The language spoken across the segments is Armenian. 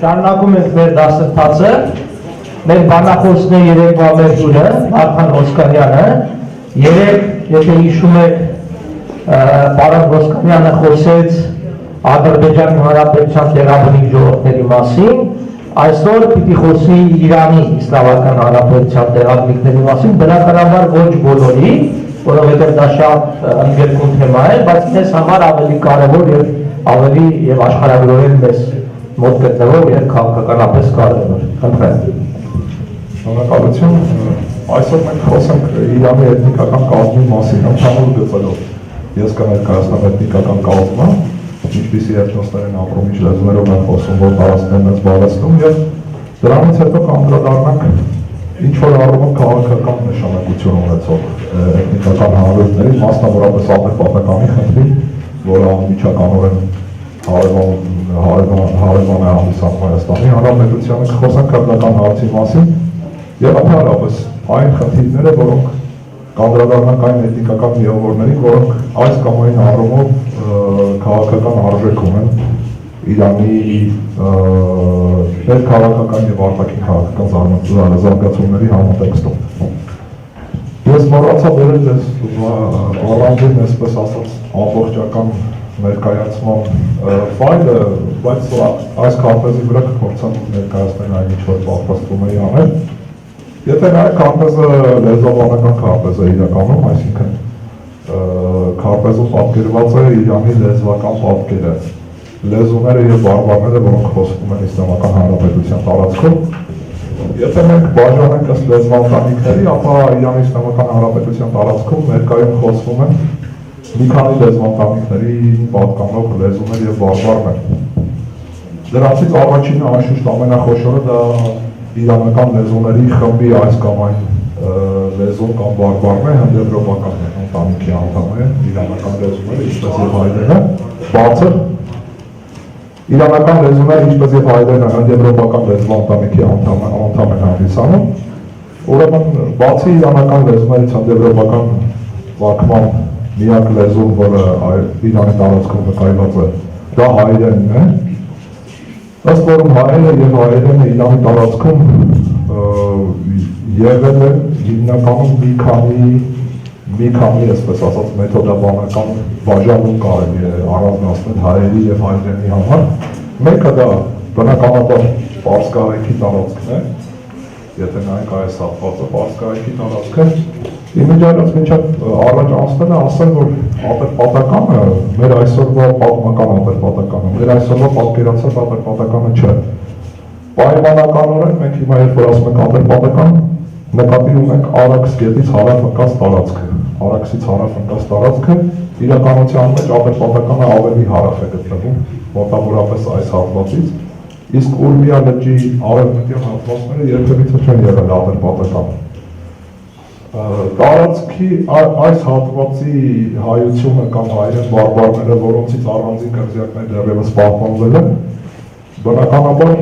Շարունակում ենք մեր դասընթացը, մեր բանախոսն է երեկվա մեր հյուրը, Վարդան Ոսկանյանը, երեք, եթե հիշում եք, պարոն Ոսկանյանը խոսեց Ադրբեջանի Հանրապետության տեղաբնիկ ժողովուրդների մասին, այսօր պիտի խոսի Իրանի Իսլամական Հանրապետության տեղաբնիկների մասին, բնականաբար ոչ բոլորի, որովհետև դա շատ ընդգրկուն թեմա է, բայց մեզ համար ավելի կարևոր եւ ավելի եւ աշխարհագրորեն մեզ մոտ գտնվող եւ քաղաքականապես կարևոր։ Խնդրեմ։ Շնորհակալություն։ Այսօր մենք խոսենք Իրանի էթնիկական կազմի մասին, ընդհանուր գծերով։ Ես կներկայացնեմ էթնիկական կազմը, ինչպիսի էթնոսներ են ապրում, ինչ լեզուներով են խոսում, որ տարածքներն են զբաղեցնում եւ դրանից հետո կանդրադառնանք ինչ որ առումով քաղաքական նշանակություն ունեցող էթնիկական հանրությունների, մասնավորապես ադրբեջանի խնդրի, որը անմիջականորեն հարևան է հանդիսանում Հայաստանի Հանրապետությանը, կխոսենք քրդական հարցի մասին եւ ընդհանրապես այն խնդիրները, որոնք կանդրադառնանք այն էթնիկական միավորներին, որոնք այս կամ այն առումով քաղաքական արժեք ունեն Իրանի ներքաղաքական եւ արտաքին քաղաքական զարգացումների համատեքստում։ Ես մոռացա վերել ես առանձին, այսպես ասած, ամբողջական ներկայացման ֆայլը, բայց այս քարտեզի վրա կփորձեմ ներկայացնել այն ինչ որ պատրաստում էի անել։ Եթե նայեք քարտեզը լեզվաբանական քարտեզ է իրականում, այսինքն քարտեզում պատկերված է Իրանի լեզվական պատկերը, լեզուները եւ բարբառները, որոնք խոսվում են Իսլամական Հանրապետության տարածքում։ Եթե մենք բաժանենք ըստ լեզվաընտանիքների, ապա Իրանի Իսլամական Հանրապետության տարածքում ներկայում խոսվում են մի քանի լեզվաընտանիքների պատկանող լեզուներ եւ բարբառներ։ Դրանցից առաջինը անշուշտ ամենախոշորը դա իրանական լեզուների խմբի այս կամ այն լեզուն կամ բարբառն է, հնդեվրոպական ընտանիքի անդամ է, իրանական լեզուները, ինչպես եւ հայերենը, բացր իրանական լեզուները, ինչպես եւ հայերենը, հնդեվրոպական լեզվաընտանիքի անդամ են հանդիսանում, ուրեմն բացի իրանական լեզուներից հնդեվրոպական վարքման միակ լեզուն, որը Իրանի տարածքում վկայված է, դա հայերենն է, ըստ որում հայերը եւ հայերենը Իրանի տարածքում եղել են հիմնականում մի քանի, այսպես ասած, մեթոդաբանական բաժանում կարելի է առանձնացնել հայերի եւ հայերենի համար։ Մեկը դա բնականաբար պարսկահայքի տարածքն է, եթե նայենք այս հատվածը պարսկահայքի տարածքը, իմիջիայլոց մինչև առաջ անցնելը ասել, որ ադրբեջանը մեր այսօրվա պատմական ադրբեջանը, մեր այսօրվա պատկերացած ադրբեջանը չէ։ Պայմանականորեն մենք հիմա երբ որ ասում ենք ադրբեջան, նկատի ունենք Արաքս գետից հարավ ընկած տարածքը։ Արաքսից հարավ ընկած տարածքը իրականության մեջ ադրբեջանը ավելի հարավ է գտնվում, մոտավորապես այս հատվածից, իսկ Ուրմիա լճի արևմտյան հատվածները երբևիցե չեն եղել ադրբեջան։ Տարածքի այս հատվածի հայությունը կամ հայերեն բարբառները, որոնցից առանձին կղզիակներ դեռևս պահպանվել են, բնականաբար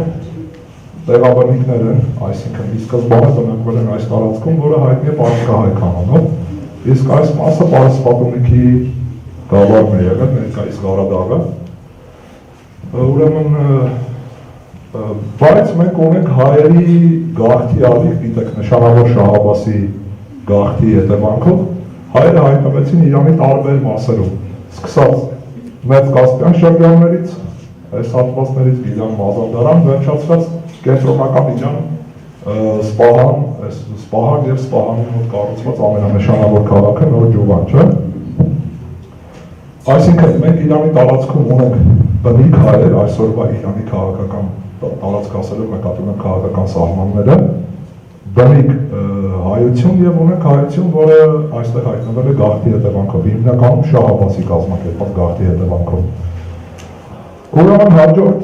տեղաբնիկներ են, այսինքն ի սկզբանե բնակվել են այս տարածքում, որը հայտնի է պարսկահայ կանոնով, իսկ այս մասը պարսպատումնիքի գավառն է եղել, ներկայիս Ղարաբաղը, ուրեմն բայց մենք ունենք հայերի գաղթի ալիք, դիտեք նշանավոր Շահ-Աբբասի գաղթի հետևանքով հայերը հայտնվեցին Իրանի տարբեր մասերում, սկսած Մեծ Կասպյան շրջաններից, այս հատվածներից Գիլան Մազանդարան, վերջացրած կենտրոնական Իրան Սպահան եւ Սպահանի մոտ կառուցված ամենանշանավոր քաղաքը Նոր Ջուվան, այսինքն մենք Իրանի տարածքում ունենք բնիկ հայեր, այսօրվա Իրանի քաղաքական տարածք ասելով նկատի ունենք քաղաքական սահմանները, բնիկ հայություն եւ ունենք հայություն, որը այստեղ հայտնվել է գաղթի հետևանքով, հիմնականում Շահ-Աբբասի կազմակերպած գաղթի հետևանքով։ Ուրեմն հաջորդ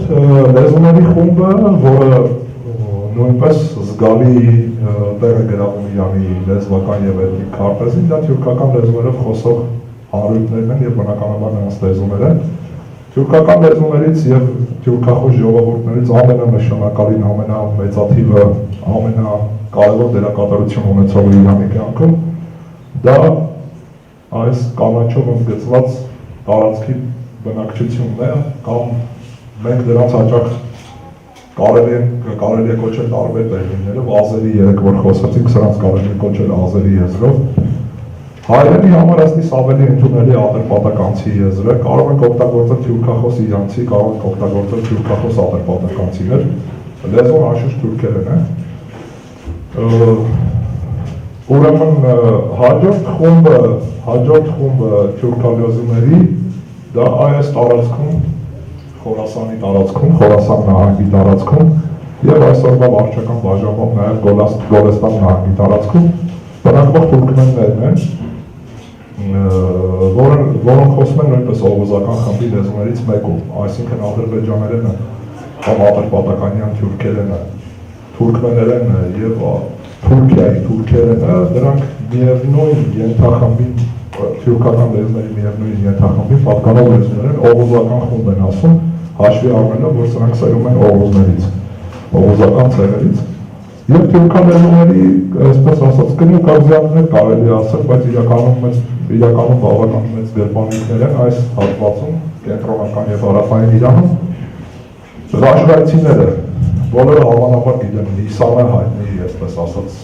լեզուների խումբը, որը նույնպես զգալի տեղ է գրավում Իրանի լեզվական եւ էթնիկ քարտեզին, դա թյուրքական լեզուներով խոսող հանրություններն են եւ բնականաբար նրանց լեզուներ են։ Թյուրքական լեզուներից եւ թյուրքախոս ժողովուրդներից ամենանշանակալին, ամենամեծաթիվը, ամենակարևոր դերակատարություն ունեցող Իրանի կյանքում դա այս կանաչով ընդգծված տարածքի բնակչությունն է, կամ մենք դրանց հաճախ կարելի է կոչել տարբեր տերմիններով, ազերի 3 որ խոսեցինք, սրանց կարելի է կոչել ազերի եզրով։ Հայերենի համար ըստիս ավելի ընդունելի ատրպատականցի եզրը, կարող ենք օգտագործել թյուրքախոս իրանցի, կարող ենք օգտագործել թյուրքախոս ատրպատականցիներ, լեզուն անշուշտ թուրքերեն է։ Ուրեմն հաջորդ խումբը թյուրքալեզուների դա այս տարածքում, Խորասանի տարածքում, Խորասան նահանգի տարածքում եւ այսօրվա վարչական բաժանմամբ նաեւ Գոլեստան նահանգի տարածքում բնակվող թուրքմեններն են, որոնք խոսում են նույնպես օղուզական խմբի լեզուներից մեկում, այսինքն ադրբեջաներենը կամ ադրբեջանյան թուրքերենը, թուրքմեներենը եւ Թուրքիայի թուրքերենը, դրանք միևնույն ենթախմբին, թյուրքական լեզուների միևնույն ենթախմբին պատկանող լեզուներ են, օղուզական խումբ են ասում, հաշվի առնելով, որ սրանք սերում են օղուզներից, օղուզական ցեղերից, եւ թյուրքալեզուների, այսպես ասած, կնուկազյաններ կարելի ասել, բայց իրականում բավական մեծ գրպանիքներ են այս հատվածում, կենտրոնական եւ հարավային Իրանում, ռաշկայցիները, բոլորը հավանաբար գիտեն, Նիսանը հայտնի, այսպես ասած,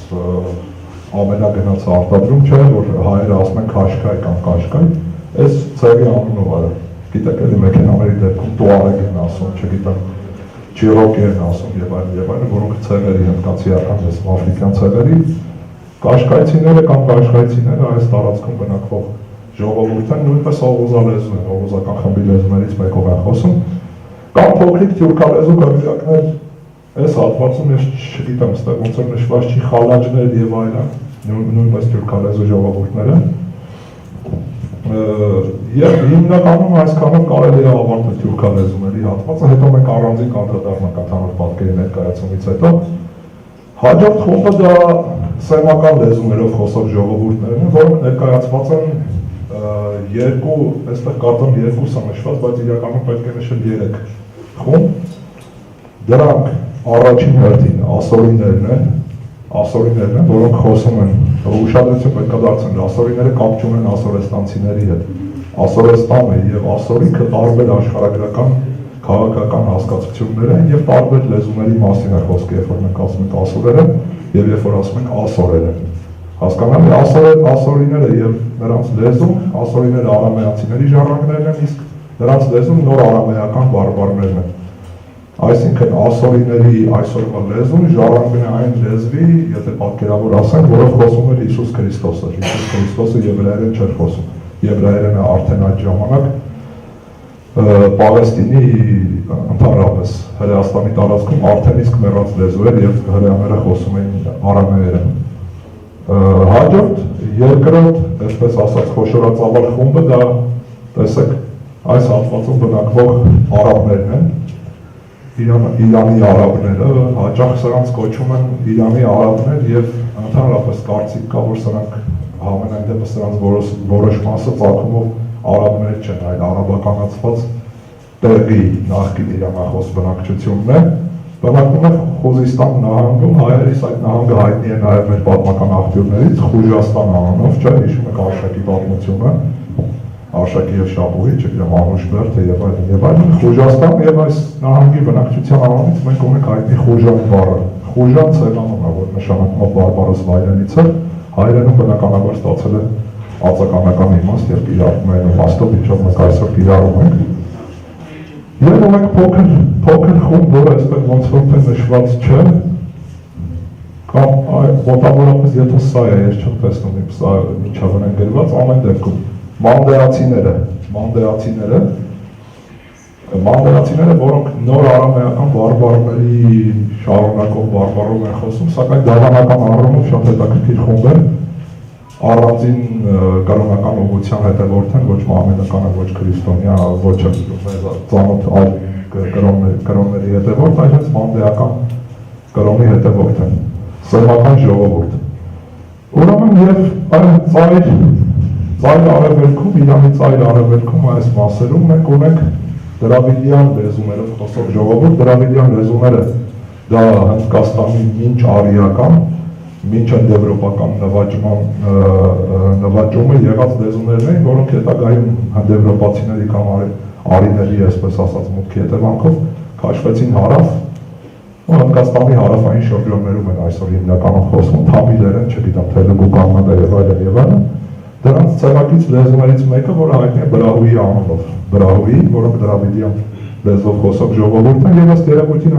ամենագնացը արտադրում չէ, որ հայերը ասում են Քաշկայ կամ Կաշկայ, այս ցեղի անունով է, գիտեք էլի մեքենաների դեպքում Տուարեգ են ասում, չգիտեմ, Չիրոկի են ասում եւ այլն, որոնք ցեղերի հնդկացիական ես աֆրիկյան ցեղերի, Կաշկայցիները կամ Կաշկայցիները այս տարածքում բնակվող ժողովուրդ են, նույնպես օղուզալեզու են, օղուզական խմբի լեզուներից մեկով են խոսում, կամ փոքրիկ թյուրքալեզու կղզիակներ այս հատվածում ես չգիտեմ, ստեղ ոնց որ նշված չի խալաջներ եւ այլն, նույնպես թյուրքալեզու ժողովուրդները։ Եվ հիմնականում այսքանով կարելի է ավարտել թյուրքալեզուների հատվածը, հետո մենք առանձին կանդրադառնանք ընդհանուր պատկերի ներկայացումից հետո։ Հաջորդ խումբը դա սեմական լեզուներով խոսող ժողովուրդներն են, որոնք ներկայացված են երկու, այստեղ կարծեմ երկուսը նշված, բայց իրականում պետք է նշել 3 խումբ։ Դրանք առաջին հերթին ասորիներն են, որոնք խոսում են, ուշադրություն պետք է դարձնել, ասորիները կապ չունեն ասորեստանցիների հետ։ Ասորեստանը եւ ասորիքը տարբեր աշխարհագրական քաղաքական հասկացություններ են եւ տարբեր լեզուների մասին է խոսքը, երբ որ մենք ասում ենք ասորերը եւ երբ որ ասում ենք ասորերը։ Հասկանալի ասորիները եւ նրանց լեզուն, ասորիները արամեացիների ժառանգներն են, իսկ նրանց լեզուն նոր արամեական բարբարներն են։ Այսինքն ասորիների այսօրվա լեզուն ժառանգն է այն լեզվի, եթե պատկերավոր ասենք, որով խոսում էր Հիսուս Քրիստոսը։ Հիսուս Քրիստոսը եբրայերեն չէր խոսում։ Եբրայերենը արդեն այդ ժամանակ Պալեստինի ընդհանրապես Հրեաստանի տարածքում արդեն իսկ մեռած լեզու էր եւ հրեաները խոսում էին արամեերեն։ Հաջորդ երկրորդ, այսպես ասած, խոշորածավալ խումբը դա տեսեք այս հատվածում բնակվող արաբներն են, Իրանի արաբները, հաճախ սրանց կոչում են Իրանի արաբներ եւ ընդհանրապես կարծիք կա, որ սրանք համենայն դեպս սրանց որոշ մասը ծագումով արաբներ չեն, այլ արաբականացված տեղի նախկին իրանախոս բնակչությունն է, բնակվում է Խուզիստան նահանգում, հայերիս այդ նահանգը հայտնի է նաև մեր պատմական աղբյուրներից, Խուժաստան անունով, չէ, հիշում եք Արշակի պատմությունը, Արշակի եւ Շապուհի, չգիտեմ, Անուշ Բերդը եւ այլն, Խուժաստան եւ այս նահանգի բնակչության անունից մենք ունենք հայտնի Խուժան բառը։ Խուժան ցեղանուն է, որ նշանակում է բարբարոս վայրենից է, հայերենում բնականաբար ստացել է ածականական իմաստ եւ կիրառում է իմաստով, ինչով մենք այսօր կիրառում ենք։ Եվ ունենք փոքր խումբ, որը այստեղ ոնց որ թե նշված չէ, կամ մոտավորապես եթե սա է, ես չեմ տեսնում իմ սա ինչով են գրված, ամեն դեպքում մանդերացիները, որոնք նոր արամեական բարբարների շարունակող բարբարով են խոսում, սակայն դավանական առումով շատ հետաքրքիր խումբ են, առանձին կրոնական ուղղության հետևորդ են, ոչ մահմեդականը, ոչ քրիստոնյա, ոչ ծանոթ այլ կրոնների հետևորդ, այլ հենց մանդեական կրոնի հետևորդ են, սեմական ժողովուրդ։ Ուրեմն եւ այն ծայր արևելքում, Իրանի ծայր արևելքում այս մասերում մենք ունենք դրավիդյան լեզուներով խոսող ժողովուրդ, դրավիդյան լեզուները դա Հնդկաստանի մինչ արիական, մինչ հնդեվրոպական նվաճումը եղած լեզուներն էին, որոնք հետագայում հնդեվրոպացիների կամ արիների, այսպես ասած, մուտքի հետևանքով քաշվեցին հարավ ու Հնդկաստանի հարավային շրջաններում են այսօր հիմնականում խոսում թամիլերեն, չգիտեմ, թելուգու, կաննադա եւ այլն, դրանց ցեղակից լեզուներից մեկը, որը հայտնի է Բրահուի անունով, Բրահուի, որը դրավիդյան լեզվով խոսող ժողովուրդ է, եւ ըստ երևույթին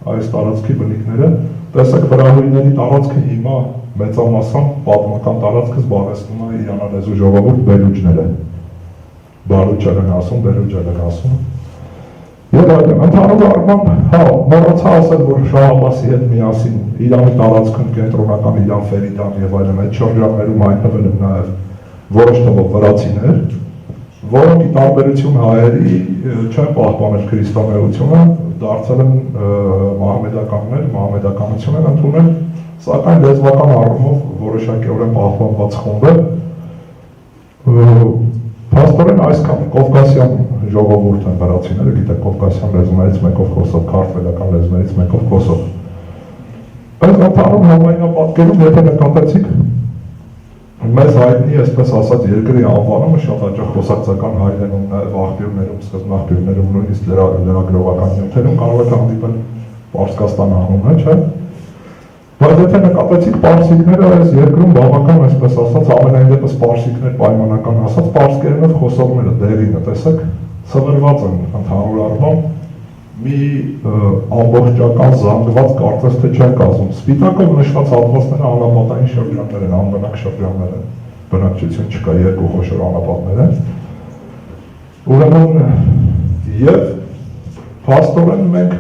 այս տարածքի բնիկները, տեսեք Բրահուիների տարածքը հիմա մեծամասամբ պատմական տարածքը զբաղեցնում է իրանալեզու ժողովուրդ բելուջները, բարուջեր են ասում, բելուջեր են ասում, եւ այլն, ընդհանուր առմամբ, մոռացա ասել, որ Շահ Աբբասի հետ միասին Իրանի տարածքում կենտրոնական Իրան, Ֆերիդան եւ այլն այդ շրջաններում հայտնվել են նաեւ որոշ թվով վրացիներ, որոնք ի տարբերություն հայերի չեն պահպանել քրիստոնեությունը, դարձել են մահմեդականներ, մահմեդականություն են ընդունել, սակայն լեզվական առումով որոշակիորեն պահպանված խումբ է։ Փաստորեն այսքան կովկասյան ժողովուրդ են վրացիները, գիտեք, կովկասյան լեզուներից մեկով խոսող, քարտվելական լեզուներից մեկով խոսող։ Այս ընդհանուր համայնապատկերում, եթե նկատեցիք, մեզ հայտնի, այսպես ասած, երկրի անվանումը շատ հաճախ խոսակցական հայերենում, նաև աղբյուրներում, սկզբնաղբյուրներում, նույնիսկ լրագրողական նյութերում կարող եք հանդիպել Պարսկաստան անունը, չէ՞։ Բայց եթե նկատեցիք պարսիկները այս երկրում բավական, այսպես ասած, ամենայն դեպս պարսիկներ պայմանական ասած, պարսկերենով խոսողները դեղինը, տեսեք, սվրված են ընդհանուր առմամբ մի ամբողջական զանգված կարծես թե չեն կազմում։ Սպիտակով նշված հատվածները անապատային շրջաններ են, անբնակ շրջաններ են, բնակչություն չկա, երկու խոշոր անապատներ են։ Ուրեմն եւ փաստորեն մենք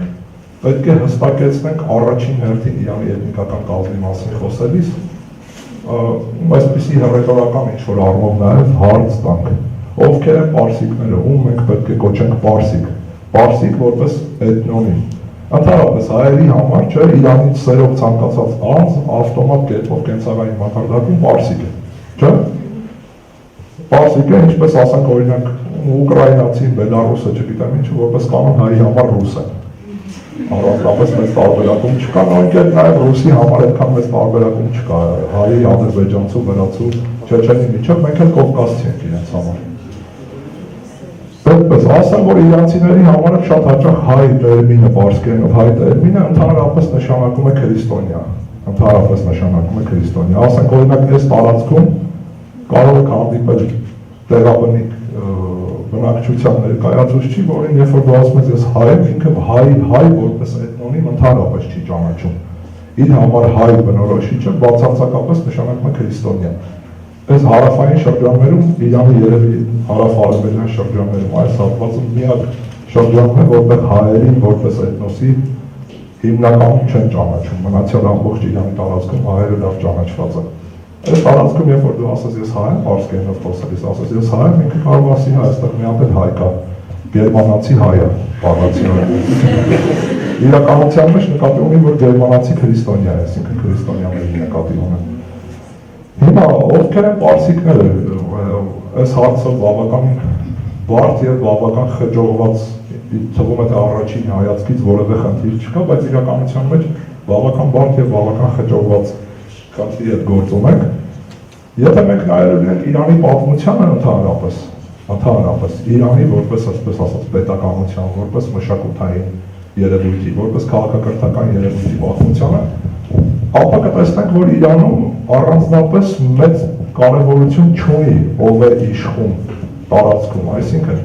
պետք է հստակեցնենք առաջին հերթին Իրանի էթնիկական կազմի մասին խոսելիս, այսպիսի հռետորական ինչ-որ առումով նաև հարց տանք, ովքեր են պարսիկները, ում մենք պետք է կոչենք պարսիկ, պարսիկ որպես էթնոնիմ, ընդհանրապես հայերի համար չէ, Իրանից սերով ցանկացած անձ ավտոմատ կերպով կենցաղային մակարդակում պարսիկ է, չէ, պարսիկ է, ինչպես ասենք օրինակ ուկրաինացին, բելարուսը, չգիտեմ ինչ, որպես կանոն հայի համար ռուս են, առանձնապես մեծ տարբերակում չկա, նույնքեր նաև ռուսի համար այդքան մեծ տարբերակում չկա, հայի, ադրբեջանցու, վրացու, չեչենի միջև, մենք էլ կովկասցի ենք իրենց համար։ Այդպես, ասեմ, որ իրանցիների համար շատ հաճախ հայ տերմինը, պարսկերենով հայ տերմինը ընդհանրապես նշանակում է քրիստոնյա, ասենք օրինակ այս տարածքում կարող եք հանդիպել տեղաբնիկ բնակչության ներկայացուցչի, որին երբ որ դու ասում ես ես հայ եմ, ինքը հայ որպես էթնոնիմ ընդհանրապես չի ճանաչում։ Իր համար հայ բնորոշիչը բացարձակապես նշանակում է քրիստոնյա։ Այս հարավային շրջաններում, Իրանի երևի հարավ-արևելյան շրջաններում այս հատվածը միակ շրջանն է, որտեղ հայերին որպես էթնոսի հիմնականում չեն ճանաչում, մնացյալ ամբողջ Իրանի տարածքում հայերը լավ ճանաչված են։ Այս տարածքում, երբ որ դու ասես ես հայ եմ, պարսկերենով խոսելիս ասես ես հայ եմ, ինքը կարող ասի հա, այստեղ մի հատ էլ հայ կա, գերմանացի հայ է, բառացիորեն։ Իրականության մեջ նկատի ունի, որ գերմանացի քրիստոնյա է, այսինքն քրիստոնյաների նկատի ունեն։ Հիմա ովքեր են պարսիկները, այս հարցը բավական բարդ եւ բավական խճողված, թվում է թե առաջին հայացքից որևէ խնդիր չկա, բայց իրականության մեջ բավական բարդ եւ բավական խճողված քանի հետ գործում ենք, եթե մենք նայելու ենք Իրանի պատմությանը ընդհանրապես Իրանի որպես այսպես ասած պետականության, որպես մշակութային երևույթի, որպես քաղաքակրթական երևույթի պատմությանը, ապա կտեսնենք, որ Իրանում առանձնապես մեծ կարևորություն չունի ով է իշխում տարածքում, այսինքն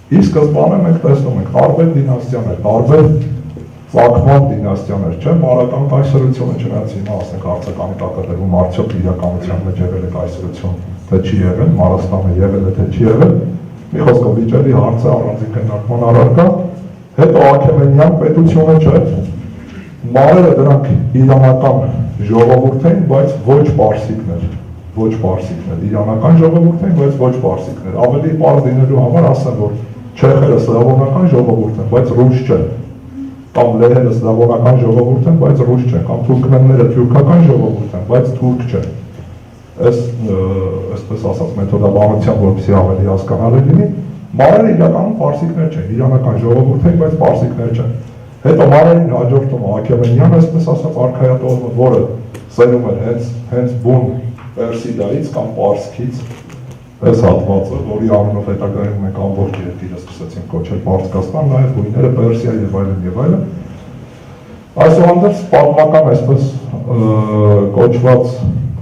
ի սկզբանե մենք տեսնում ենք տարբեր դինաստիաներ, տարբեր ծագման դինաստիաներ, չէ, մարական կայսրությունը չնայած հիմա ասենք հարցականի տակատերում արդյոք իրականության մեջ եղել է կայսրություն, թե չի եղել, Մարաստանը եղել է, թե չի եղել, մի խոսքով վիճելի հարցը առանձին քննարկման առարկա, հետո Աքեմենյան պետությունը չէ, մարերը դրանք իրանական ժողովուրդ էին, բայց ոչ պարսիկներ, իրանական ժողովուրդ էին, բայց ոչ պարսիկներ, ավելի պարզ լինելու համար ասեմ, որ չեխերը սլավոնական ժողովուրդ են, բայց ռուս չեն, կամ լեհերը սլավոնական ժողովուրդ են, բայց ռուս չեն, կամ թուրքմենները թյուրքական ժողովուրդ են, բայց թուրք չեն, այսպես ասած մեթոդաբանությամբ, որպեսզի ավելի հասկանալի լինի, մարերը իրականում պարսիկներ չեն, իրանական ժողովուրդ են, բայց պարսիկներ չեն։ Հետո մարերին հաջորդում Աքեմենյան, այսպես ասած արքայատողը, որը սերում էր հենց բուն Պերսիդայից կամ Պարսկից, այս հատվածը, որի անունով հետագայում մենք ամբողջ երկիրը սկսեցինք կոչել Պարսկաստան, նաև գույները Պերսիա եւ այլն եւ այլն։ Այսուհանդերձ պատմական այսպես կոչված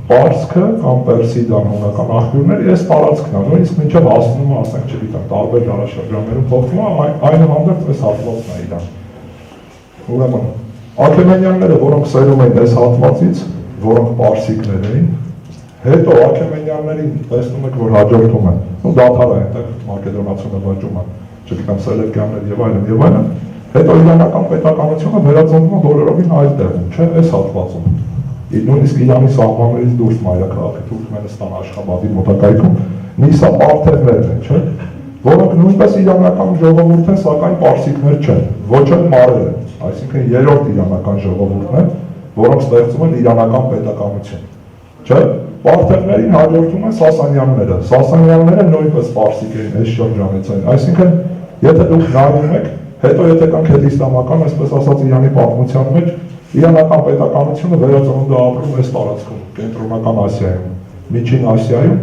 Պարսքը կամ Պերսիդան հունական աղբյուրները այս տարածքն է, նույնիսկ մինչև հասնում է, ասենք չգիտեմ, տարբեր դարաշրջաններում փոխվում է, այնուհանդերձ այս հատվածն է իրան։ Ուրեմն Աքեմենյանները, որոնք սերում էին այս հատվածից, որոնք պարսիկներ էին, հետո Աքեմենյաններին տեսնում եք, որ հաջորդում են, դադար է այնտեղ Մակեդոնացու նվաճումը, չգիտեմ, Սելևկյաններ եւ այլն, հետո իրանական պետականությունը վերածնվում է բոլորովին այլ տեղում, չէ, այս հատվածում։ Նույնիսկ Իրանի սահմաններից դուրս մայրաքաղաքի Թուրքմենստան Աշխաբադի մոտակայքում Նիսա պարթևներն են, չէ, որոնք նույնպես իրանական ժողովուրդ են, սակայն պարսիկներ չեն, ոչ էլ մարեր են, այսինքն երրորդ իրանական ժողովուրդն են, որոնք ստեղծում են իրանական պետականություն, չէ, պարթևներին հաջորդում են Սասանյանները, Սասանյանները նույնպես պարսիկ էին այս շրջանից են, այսինքն եթե դուք նայում եք, հետո եթե կանք հետիսլամական, այսպես ասած Իրանի պատմության մեջ իրանական պետականությունը վերածնունդ է ապրում այս տարածքում, կենտրոնական Ասիայում, Միջին Ասիայում,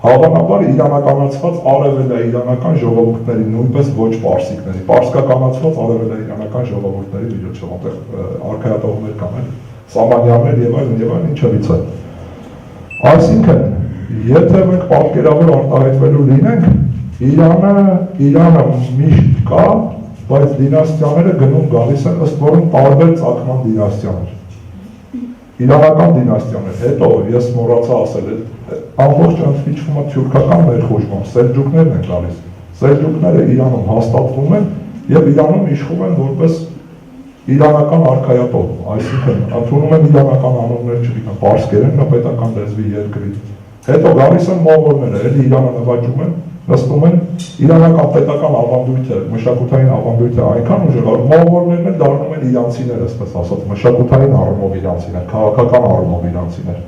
հավանաբար իրանականացված արևելաիրանական ժողովուրդների, նույնպես ոչ պարսիկների, պարսկականացված արևելաիրանական ժողովուրդների միջոցով, այնտեղ արքայատողներ կան, Սամանյաններ եւ այլն, ինչևից է։ Այսինքն, եթե մենք պատկերավոր արտահայտվելու լինենք, Իրանը միշտ կա, բայց դինաստիաները գնում գալիս են ըստ որում տարբեր ծագման դինաստիաներ։ Իրանական դինաստիաներ, հետո ես մոռացա ասել, ամբողջ ընդմիջումը թյուրքական ներխուժմամբ, սելջուկներն են գալիս։ Սելջուկները Իրանում հաստատվում են եւ Իրանում իշխում են որպես իրանական արքայատող, այսինքն ընդունում են իրանական անուններ, չգիտեմ, պարսկերեն պետական լեզվի երկրի։ Հետո գալիս են մոնղոլները, էլի Իրանը նվաճում են, նստում են իրանական պետական ավանդույթը, մշակութային ավանդույթը այնքան ուժեղ, որ մոնղոլներն էլ դառնում են իրանցիներ, այսպես ասած, մշակութային առումով իրանցիներ, քաղաքական առումով իրանցիներ։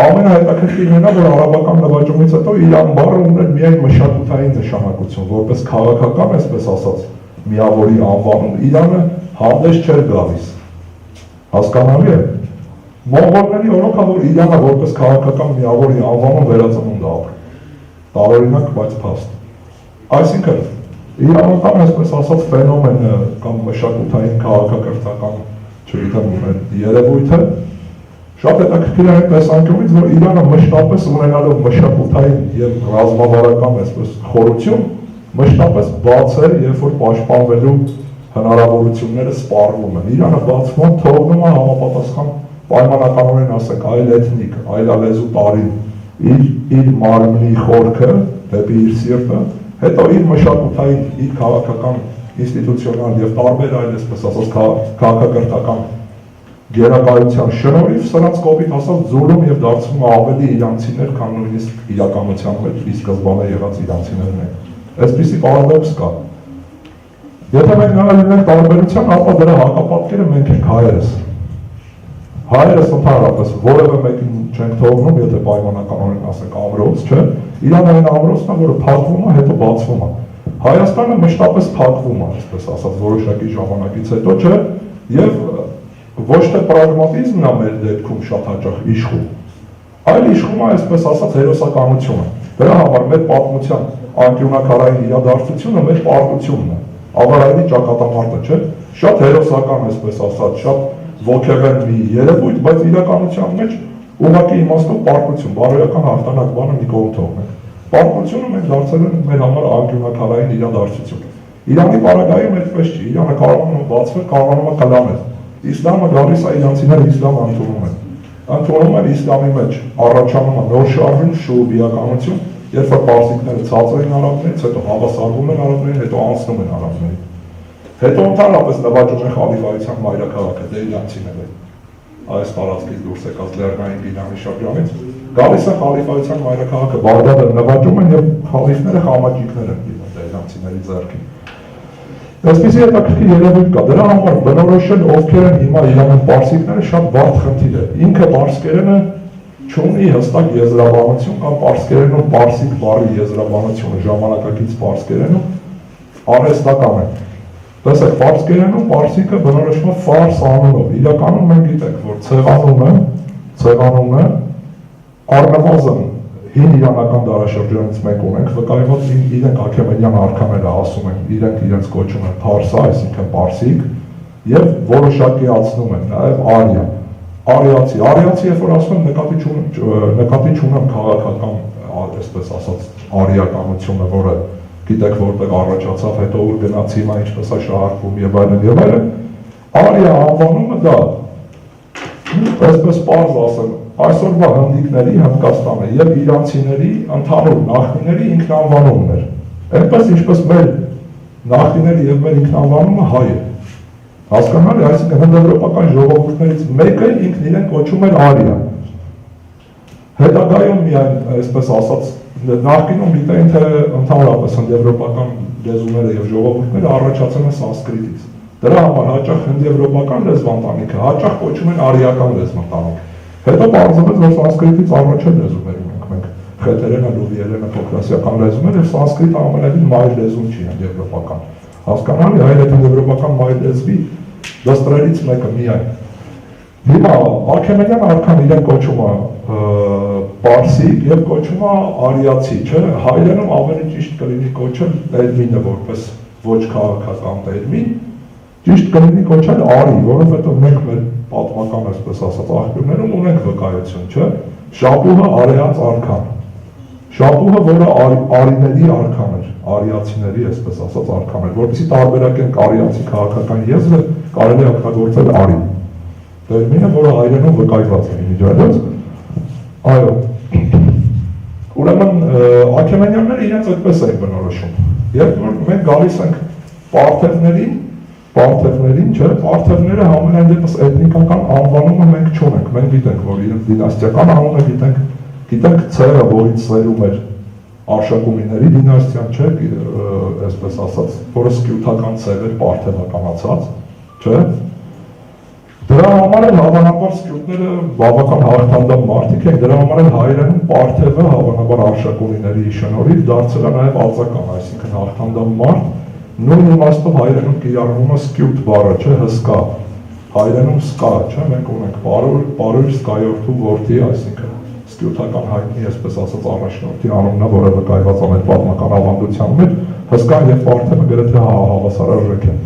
Ամենահետաքրքիրն է, որ արաբական նվաճումից հետո Իրան բառը ուներ միայն մշակութային նշանակություն, որպես քաղաքական, այսպես ասած, միավորի անվանում, Իրանը հանդես չէր գալիս։ Հասկանալի է։ Մոնղոլների օրոքա, որ Իրանը որպես քաղաքական միավորի անվանում վերածնունդ է ապրում։ Տարօրինակ, բայց փաստ։ Այսինքն, իրանական, այսպես ասած, ֆենոմենը կամ մշակութային քաղաքակրթական, չգիտեմ, երևույթը շատ հետաքրքիր է այն տեսանկյունից, որ Իրանը մշտապես ունենալով մշակութային եւ ռազմավարական, այսպես, խորություն, մշտապես բաց է, երբ որ պաշտպանվելու հնարավորությունները սպառվում են։ Իրանը բացվում, թողնում է համապատասխան պայմանականորեն ասենք այլ էթնիկ, այլալեզու տարին իր մարմնի խորքը դեպի իր սիրտը, հետո իր մշակութային, իր քաղաքական, ինստիտուցիոնալ եւ տարբեր այլ, այսպես ասած, քաղաքակրթական գերակայության շնորհիվ սրանց կոպիտ ասած զուլում եւ դարձնում ավելի իրանցիներ, քան նույնիսկ իրականության մեջ ի սկզբանե եղած իրանցիներն են։ Այսպիսի պարադոքս կա։ Եթե մենք նայում ենք տարբերության, ապա դրա հակապատկերը մենք ենք հայերս։ Հայերս ընդհանրապես որևէ մեկին չենք թողնում, եթե պայմանականորեն ասենք ամրոց, չէ, Իրանը այն ամրոցն է, որը փակվում է, հետո բացվում է։ Հայաստանը մշտապես փակվում է, այսպես ասած, որոշակի ժամանակից հետո, չէ, եւ ոչ թե պրագմատիզմն է մեր դեպքում շատ հաճախ իշխում, այլ իշխում է, այսպես ասած, հերոսականությունը։ Դրա համար մեր պատմության անկյունակարային իրադարձությունը մեր պարտությունն է, ավարայնի ճակատամարտը, չէ, շատ հերոսական, այսպես ասած, շատ ոգևոր մի երևույթ, բայց իրականության մեջ ուղղակի իմաստով պարտություն, բարոյական հաղթանակ բանը մի կողմ թողնենք։ Պարտությունը մենք դարձել են մեր համար անկյունակարային իրադարձություն։ Իրանի պարագայում այդպես չի, Իրանը կարողանում է բացվել, կարողանում է կլանել։ Իսլամը գալիս է, իրանցիները իսլամը ընդունում են։ Ընդունում են իսլամի մեջ առաջանում է նոր շարժում, շուբիականություն, երբ որ պարսիկները ցածր են արաբներից, հետո հավասարվում են արաբներին, հետո անցնում են արաբներին։ Հետո ընդհանրապես նվաճում են խալիֆայության մայրաքաղաքը, դե իրանցիները այս տարածքից դուրս եկած լեռնային Իրանի շրջանից, գալիս է խալիֆայության մայրաքաղաքը, Բաղդադը նվաճում են եւ խալիֆները խամաճիկներ են դիմում դե իրանցիների ձեռքին։ Այսպիսի հետաքրքիր երևույթ կա, դրա համար բնորոշել ովքեր են հիմա Իրանում պարսիկները շատ բարդ խնդիր է։ Ինքը պարսկերենը չունի հստակ եզրաբանություն կամ պարսկերենում պարսիկ բառի եզրաբանությունը ժամանակակից պարսկերենում արհեստական է։ Տեսեք, պարսկերենում պարսիկը բնորոշվում է ֆարս անունով։ Իրականում մենք գիտենք, որ ցեղանունը առնվազն հին իրանական դարաշրջանից մենք ունենք վկայված իրենք Աքեմենյան արքաները ասում են, իրենք իրենց կոչում են Փարսա, այսինքն Պարսիկ, եւ որոշակիացնում են նաեւ Արիա։ Արիացի, երբ որ ասում են նկատի չունեմ քաղաքական, այսպես ասած, արիականությունը, որը գիտեք որտեղ առաջացավ, հետո ուր գնաց հիմա ինչպես է շահարկվում եւ այլն եւ այլն։ Արիա անվանումը դա այսպես պարզ ասեմ, այսօրվա հնդիկների Հնդկաստանը եւ իրանցիների ընդհանուր նախնիների ինքնանվանումն էր։ Այնպես ինչպես մեր նախնիների եւ մեր ինքնանվանումը հայ է։ Հասկանալի, այսինքն հնդեվրոպական ժողովուրդներից մեկը ինքն իրեն կոչում էր Արիա։ Հետագայում միայն, այսպես ասած, նախկինում գիտեին, թե ընդհանրապես հնդեվրոպական լեզուները եւ ժողովուրդները առաջացել են սանսկրիտից։ Դրա համար հաճախ հնդեվրոպական լեզվանտանիքը հաճախ կոչում են արիական լեզվանտանիք։ Հետո բարձրացավ, որ սանսկրիտից առաջին լեզուներ ունենք մենք, խեթերենը, լուվիերենը, փոքրասիական լեզուներ եւ սանսկրիտը ամենևին մայր լեզուն չի հնդեվրոպական։ Հասկանալի, այլ այդ հնդեվրոպական մայր լեզվի դաստրերից մեկը միայն։ Հիմա Աքեմենյան արքան իրեն կոչում է Պարսիկ եւ կոչում է արիացի, չէ՞։ Հայերենում ավելի ճիշտ կլինի կոչել տերմինը որպես ոչ քաղաքական տերմին, ճիշտ կլինի կոչել արի, որովհետեւ մենք մեր պատմական, այսպես ասած, աղբյուրներում ունենք վկայություն, չէ՞։ Շապուհը արիաց արքան։ Շապուհը, որը արիների արքան էր, արիացիների, այսպես ասած, արքան էր, որպեսզի տարբերակենք արիացի քաղաքական եզրը, կարելի է օգտագործել արի։ Տերմինը, որը հայերենում վկայված է միջայլոց։ Այո։ Ուրեմն Աքեմենյանները իրենց այդպես էին բնորոշում։ Երբ որ մենք գալիս ենք պարթևներին, չէ, պարթևները համենայն դեպս էթնիկական անվանումը մենք չունենք։ Մենք գիտենք, որ իրենց դինաստիական անունը գիտենք ցերը, որից ծերում էր Արշակունիների դինաստիան, չէ, այսպես ասած, որը սկյութական ցև էր պարթևականացած, չէ։ Դրա համար էլ հավանաբար սկյութները բավական հաղթանդամ մարդիկ են, դրա համար էլ հայերենում պարթևը հավանաբար Արշակունիների շնորհիվ դարձել է նաև արձական, այսինքն հաղթանդամ մարդ, նույն իմաստով հայերենում կիրառվում է սկյութ բառը, չէ, հսկա, հայերենում սկա, չէ, մենք ունենք պարույր սկայորդու որդի, այսինքն սկյութական հայտնի, այսպես ասած, առաջնորդի անունն է, որը վկայված է մեր պատմական ավանդության մեջ, հսկան եւ պարթևը գրեթե հավասարարժեք են։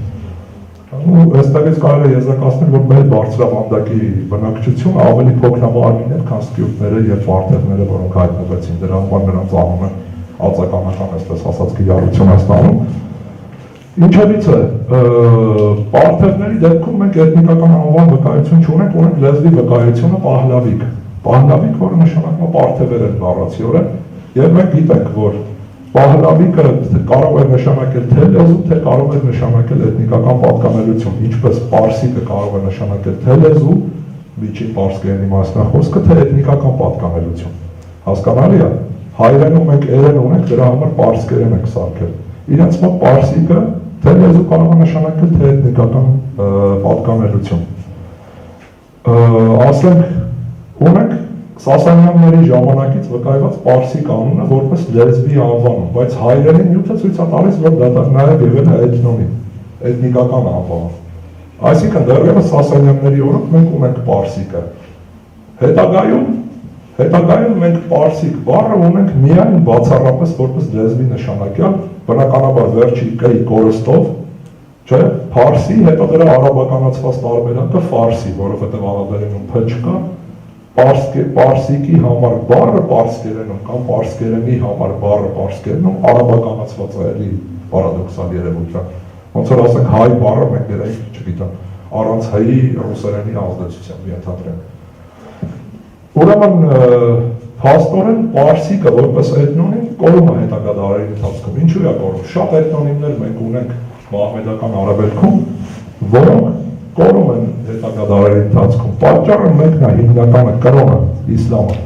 Այստեղից կարելի է եզրակացնել, որ մեր բարձրավանդակի բնակչությունը ավելի փոքրամարմին էր, քան սկյութները եւ պարթևները, որոնք հայտնվեցին, դրա համար նրանց անունը ածականական, այսպես ասած, կիրառություն է ստանում։ Ինչևից է, պարթևների դեպքում մենք էթնիկական անվան վկայություն չունենք, ունենք լեզվի վկայությունը պահլավիկ, որը նշանակում է պարթևերեն բառացիորեն, եւ մենք գիտենք, որ պահլավիկը կարող է նշանակել թե լեզու, թե կարող է նշանակել էթնիկական պատկանելություն, ինչպես պարսիկը կարող է նշանակել թե լեզու, միջին պարսկերենի մասնախոսքը, թե էթնիկական պատկանելություն։ Հասկանալի է, հայերենում մենք երեն ունենք, դրա համար պարսկերեն ենք սարքել։ Իրենց մոտ պարսիկը թե լեզու կարող է նշանակել, թե էթնիկական պատկանելություն։ Ասենք, ունենք Սասանյանների ժամանակից վկայված պարսիկ անունը որպես լեզվի անվանում, բայց հայերենի նյութը ցույց է տալիս, որ դա նաև եղել է էթնոնիմ, էթնիկական անվանում։ Այսինքն դեռևս Սասանյանների օրոք մենք ունենք պարսիկը։ Հետագայում մենք պարսիկ բառը ունենք միայն բացառապես որպես լեզվի նշանակյալ, բնականաբար վերջի կի կորստով, չէ, փարսի, հետո դրա արաբականացված տարբերակը ֆարսի, որովհետև արաբերենում փ չկա, պարսիկի համար բառը պարսկերենում կամ պարսկերենի համար բառը պարսկերենում արաբականացված է, էլի պարադոքսալ երևույթ է։ Ոնց որ ասենք հայ բառը մենք դերենք, չգիտեմ, առանց հայի ռուսերենի ազդեցության ենթադրենք։ Ուրեմն փաստորեն պարսիկը որպես էթնոնիմ կորում է հետագա դարերի ընթացքում։ Ինչու է կորում։ Շատ էթնոնիմներ մենք ունենք մահմեդական արաբելքում, որոնք կորում են հետագա դարերի ընթացքում։ Պատճառը մեկն է, հիմնականը կրոնը, իսլամը։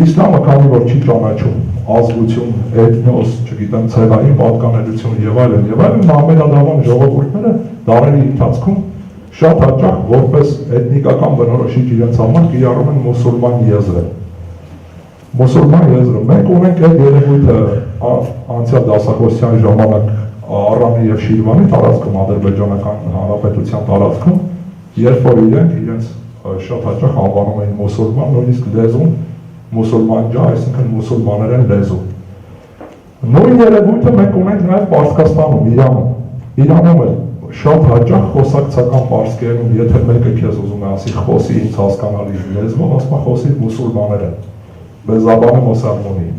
Իսլամը քանի որ չի ճանաչում ազգություն, էթնոս, չգիտեմ, ցեղային պատկանելություն եւ այլն, մահմեդադավան ժողովուրդները դարերի ընթացքում շատ հաճախ որպես էթնիկական բնորոշիչ իրենց համար կիրառում են մուսուլման եզրը։ Մուսուլման եզրը մենք ունենք այդ երևույթը անցյալ դասախոսության ժամանակ Արամի եւ Շիրվանի տարածքում, Ադրբեջանական Հանրապետության տարածքում, երբ որ իրենց շատ հաճախ անվանում էին մուսուլման, նույնիսկ լեզուն մուսուլմանջա, այսինքն մուսուլմաներեն լեզու։ Նույն երևույթը մենք ունենք նաև Պարսկաստանում, Իրանում։ Իրանում էլ շատ հաճախ խոսակցական պարսկերենում, եթե մեկը քեզ ուզում է ասի խոսի ինձ հասկանալի լեզվով, ասում է խոսի մուսուլմաներեն, բեզաբանը մոսալմոնի,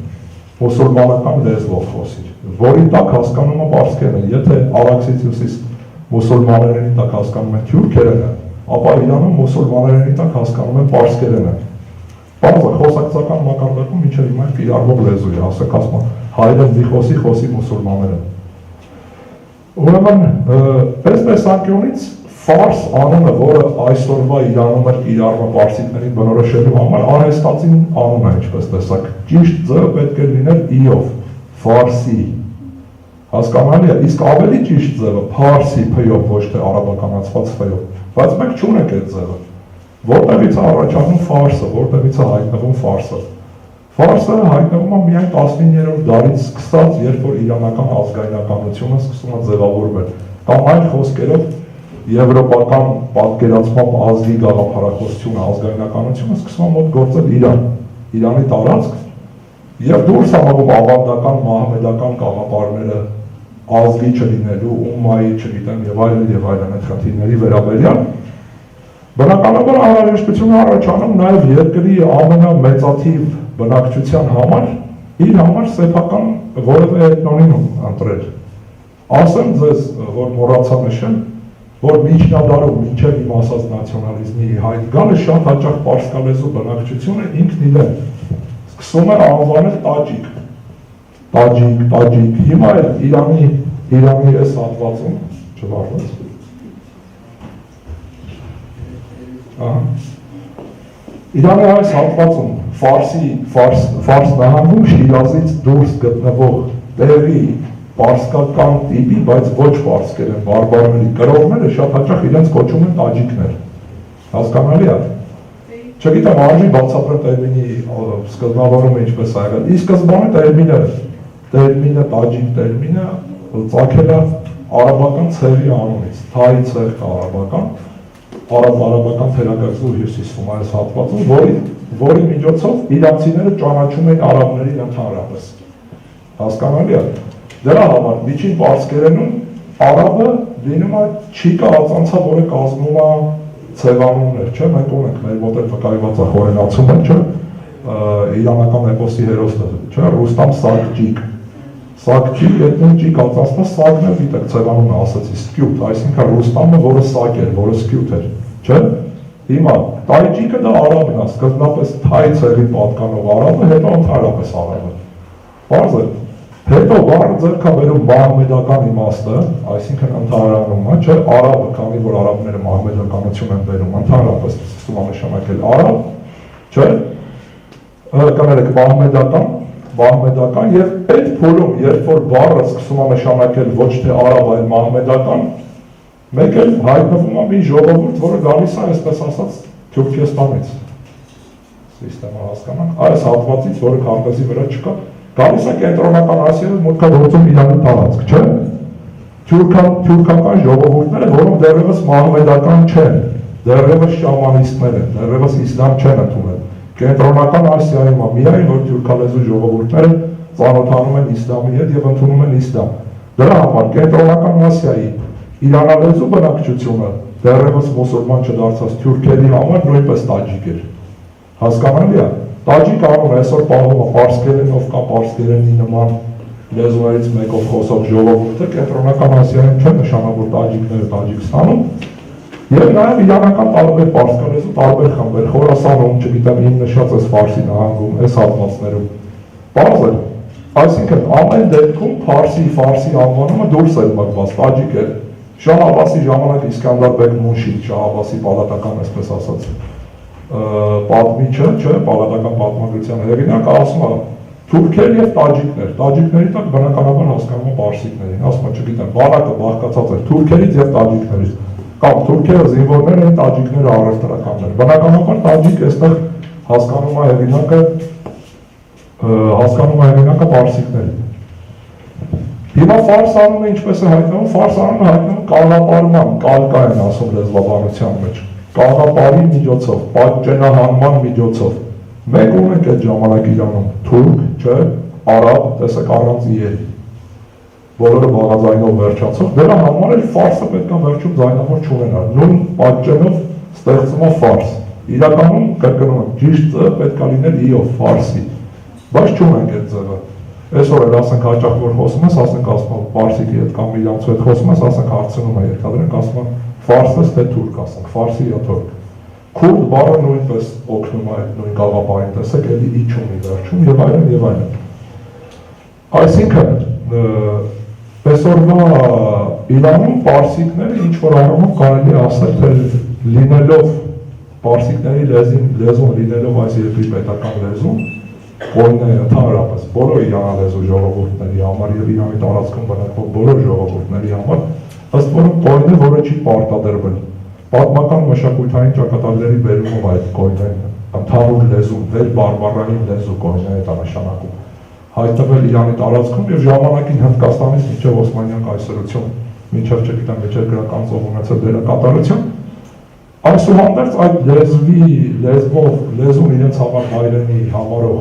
մուսուլմանական լեզվով խոսիր, որի տակ հասկանում է պարսկերեն, եթե Արաքսից հյուսիս մուսուլմաներենի տակ հասկանում են թյուրքերենը, ապա Իրանում մուսուլմաներենի տակ հասկանում են պարսկերենը։ Բարձր խոսակցական մակարդակում մինչև հիմա կիրառվող լեզու է, ասեք ասում հայրը մի խոսի մուսուլմաներեն։ Ուրեմն, պես տեսանկյունից ֆարս անունը, որը այսօրվա Իրանում էր կիրառվում պարսիկներին բնորոշելու համար, արհեստացին անուն է, ինչպես տեսակ։ Ճիշտ ձևը պետք է լիներ ի-ով, ֆարսի։ Հասկանալի է, իսկ ավելի ճիշտ ձևը փարսի փ-ով, ոչ թե արաբականացված ֆ-ով, բայց մենք չունենք այդ ձևը։ Որտեղից է առաջանում ֆարսը, որտեղից է հայտնվում ֆարսը։ Ֆարսը հայտնվում է միայն 19-րդ դարից սկսած, երբ որ իրանական ազգայնականությունը սկսում է ձևավորվել, կամ այլ խոսքերով եվրոպական պատկերացմամբ ազգի գաղափարախոսությունը, ազգայնականությունը սկսում է մոտ գործել Իրանի տարածք, եւ դուրս համարվում ավանդական մահմեդական գաղափարները ազգի չլինելու, ումմայի չգիտեմ եւ այլն այդ խնդիրների վերաբերյալ բնականաբար անհրաժեշտություն առաջանում նաեւ երկրի ամենամեծաթիվ բնակչության համար իր համար սեփական որևէ էթնոնիմ ընտրել։ Ասեմ ձեզ, որ մոռացա նշել, որ միջնադարում մինչև իմ ասած նացիոնալիզմի հայտ գալը շատ հաճախ պարսկալեզու բնակչությունը ինքն իրեն սկսում է անվանել տաջիկ, հիմա էլ Իրանի այս հատվածում չվարվեց։ Իրանի այս հատվածում ֆարս նահանգում Շիրազից դուրս գտնվող տեղի պարսկական տիպի, բայց ոչ պարսկերեն բարբարների կրողները շատ հաճախ իրենց կոչում են տաջիկներ։ Հասկանալի է։ Չգիտեմ, արժի բացատրել տերմինի սկզբնավորումը ինչպես է եղել։ Ի սկզբանե տերմինը տաջիկ տերմինը ծագել է արաբական ցեղի անունից, թայի ցեղ կա արաբական թերակղզու հյուսիսում այս հատվածում, որի միջոցով իրանցիները ճանաչում էին արաբներին ընդհանրապես։ Հասկանալի է։ Դրա համար միջին պարսկերենում արաբը լինում է չիկա ածանցա, որը կազմում է ցեղանուններ, չէ՞, մենք ունենք մեր մոտ էլ վկայված է խորենացումը, չէ՞, իրանական էպոսի հերոսը, չէ՞, Ռուստամ Սակչիկ, այդն ճիկ ածանցը սակն է, դիտեք ցեղանունը ասացի, սկյուտ, այսինքն Ռուստամը, որը սակ էր, որը սկյուտ էր, չէ՞։ Հիմա տաջիկը դա արաբն է, սկզբնապես թայ ցեղին պատկանող արաբը, հետո ընդհանրապես արաբը։ Պարզ է։ Հետո բառը ձեռք է բերում մահմեդական իմաստը, այսինքն ընդհանրանում է, չէ, արաբը, քանի որ արաբները մահմեդականություն են բերում, ընդհանրապես սկսում է նշանակել արաբ, չէ, կներեք մահմեդական եւ այդ փուլում, երբ որ բառը սկսում է նշանակել ոչ թե արաբ, այլ մահմեդական, մեկ էլ հայտնվում է մի ժողովուրդ, որը գալիս է, այսպես ասած, Թուրքեստանից։ Սիստեմը հասկանանք, այս հատվածից, որը քարտեզի վրա չկա, գալիս է կենտրոնական Ասիայում մոտ գործում Իրանի տարածք, չէ՞։ Թուրքական ժողովուրդները, որոնք դեռևս մահմեդական չեն, դեռևս շամանիստներ են, դեռևս իսլամ չեն ընդունել։ Կենտրոնական Ասիայում է միայն, որ թուրքալեզու ժողովուրդները ծանոթանում են իսլամի հետ եւ ընդունում են իսլամ։ Դրա համար կենտրոնական Ասիայի իրանալեզու բնակչությունը դեռևս մուսուլման չդարձած թուրքերի համար նույնպես տաջիկ էր։ Հասկանալի է։ Տաջիկ անունը այսօր պահվում է պարսկերենով կամ պարսկերենի նման լեզուներից մեկով խոսող ժողովուրդը կենտրոնական Ասիայում չեն նշանավոր տաջիկները Տաջիկստանում եւ նաեւ իրանական տարբեր պարսկալեզու տարբեր խմբեր Խորասանում, չգիտեմ, իմ նշած այս ֆարսի նահանգում, այս հատվածներում։ Պարզ է, այսինքն ամեն դեպքում ֆարսի անվանումը դուրս էր մղված, տաջիկ էր։ Շահ Աբասի ժամանակ Իսկանդարբեկ Մունշիդ, Շահ Աբասի պալատական, այսպես ասած, պատմիչը, չէ, պալատական պատմագրության հեղինակը ասում է թուրքեր եւ տաջիկների տակ բնականաբար հասկանում է պարսիկներին, ասում է, չգիտեմ, բանակը բաղկացած էր թուրքերից եւ տաջիկներից, կամ թուրքերը զինվորներ են, տաջիկները առևտրականներ, բնականաբար տաջիկ այստեղ հասկանում է հեղինակը պարսիկներին։ Հիմա ֆարս անունը ինչպես է հայտնվում, ֆարս անունը հայտնվում կաղապարման, կալկա են ասում լեզվաբանության մեջ, կաղապարի միջոցով, պատճենահանման միջոցով, Մենք ունենք այդ ժամանակ Իրանում թուրք, չէ, արաբ, տեսեք առանց իերի։ Բոլորը բաղաձայնով վերջացող, դրա համար էլ ֆարսը պետք է վերջում ձայնավոր չունենար, նույն պատճենով ստեղծում է ֆարս։ Իրականում, կրկնում եմ, ճիշտը պետք է լինել իով, ֆարսի, բայց չունենք այդ ձևը։ Այսօր էլ ասենք հաճախ որ խոսում ես, ասենք ասում եմ ֆարսիկի հետ կամ իրանցու հետ խոսում ես, ասենք հարցնում է երկրորդ, ասում եմ ֆարսից թե թուրք, ասենք ֆարսի یا թուրք։ Քուրդ բառը նույնպես օգնում է այդ նույն գաղափարին, տեսեք, էլի ի չունի վերջում եւ այլն եւ այլն։ Այսինքն այսօրվա Իրանում պարսիկները ինչ որ առումով կարելի ասել թե լինելով պարսիկների լեզուն լինելով այս երկրի պետական լեզուն, կոյնը ընդհանրապես բոլոր իրանալեզու ժողովուրդների համար եւ Իրանի տարածքում բնակվող բոլոր ժողովուրդների համար ըստ որում կոյնը, որը չի պարտադրվել պատմական մշակութային ճակատագրերի բերումով այդ կոյնը ընդհանուր լեզուն, վերբարբառային լեզու կոյնը է նշանակում հայտնվել Իրանի տարածքում եւ ժամանակին Հնդկաստանից մինչեւ Օսմանյան կայսրություն, մինչեւ չգիտեմ միջեր գրական ծով ունեցել դերակատարություն, այսուհանդերձ այդ լեզուն իրենց համար հայրենի համարող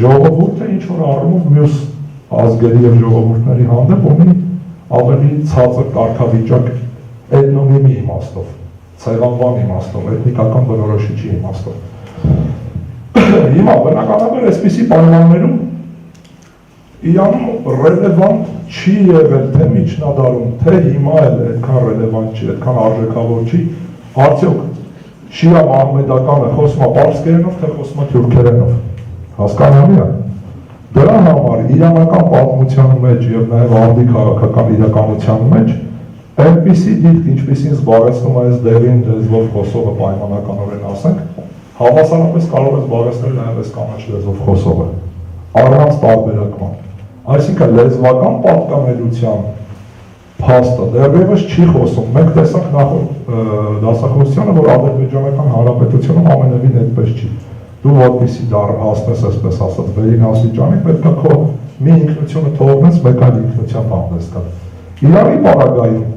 ժողովուրդը ինչ որ առումով մյուս ազգերի եւ ժողովուրդների հանդեպ ունի ավելի ցածր կարգավիճակ էթնոնիմի իմաստով, ցեղանվան իմաստով, էթնիկական բնորոշիչի իմաստով։ Հիմա բնականաբար այսպիսի պայմաններում Իրանում ռելևանտ չի եղել թե միջնադարում, թե հիմա էլ այդքան ռելևանտ չի, այդքան արժեքավոր չի, արդյոք շիա մահմեդականը խոսում է պարսկերենով, թե խոսում է թուրքերենով, հասկանալի է։ Դրա համար իրանական պատմության մեջ եւ նաեւ արդի քաղաքական իրականության մեջ այնպիսի դիրք, ինչպիսին զբաղեցնում է այս դերին լեզվով խոսողը պայմանականորեն ասենք, հավասարապես կարող է զբաղեցնել նաեւ այս կանաչ լեզվով խոսողը, առանց տարբերակման։ Այսինքն լեզվական պատկանելության փաստը դեռևս չի խոսում։ Մենք տեսանք նախորդ դասախոսությանը, որ Ադրբեջանական Հանրապետությունում ամենևին այդպես չի։ Դու որպեսզի հասնես, այսպես ասած, վերին աստիճանի, պետք է քո մի ինքնությունը թողնես, մեկ այլ ինքնության հանդես գալ։ Իրանի պարագայում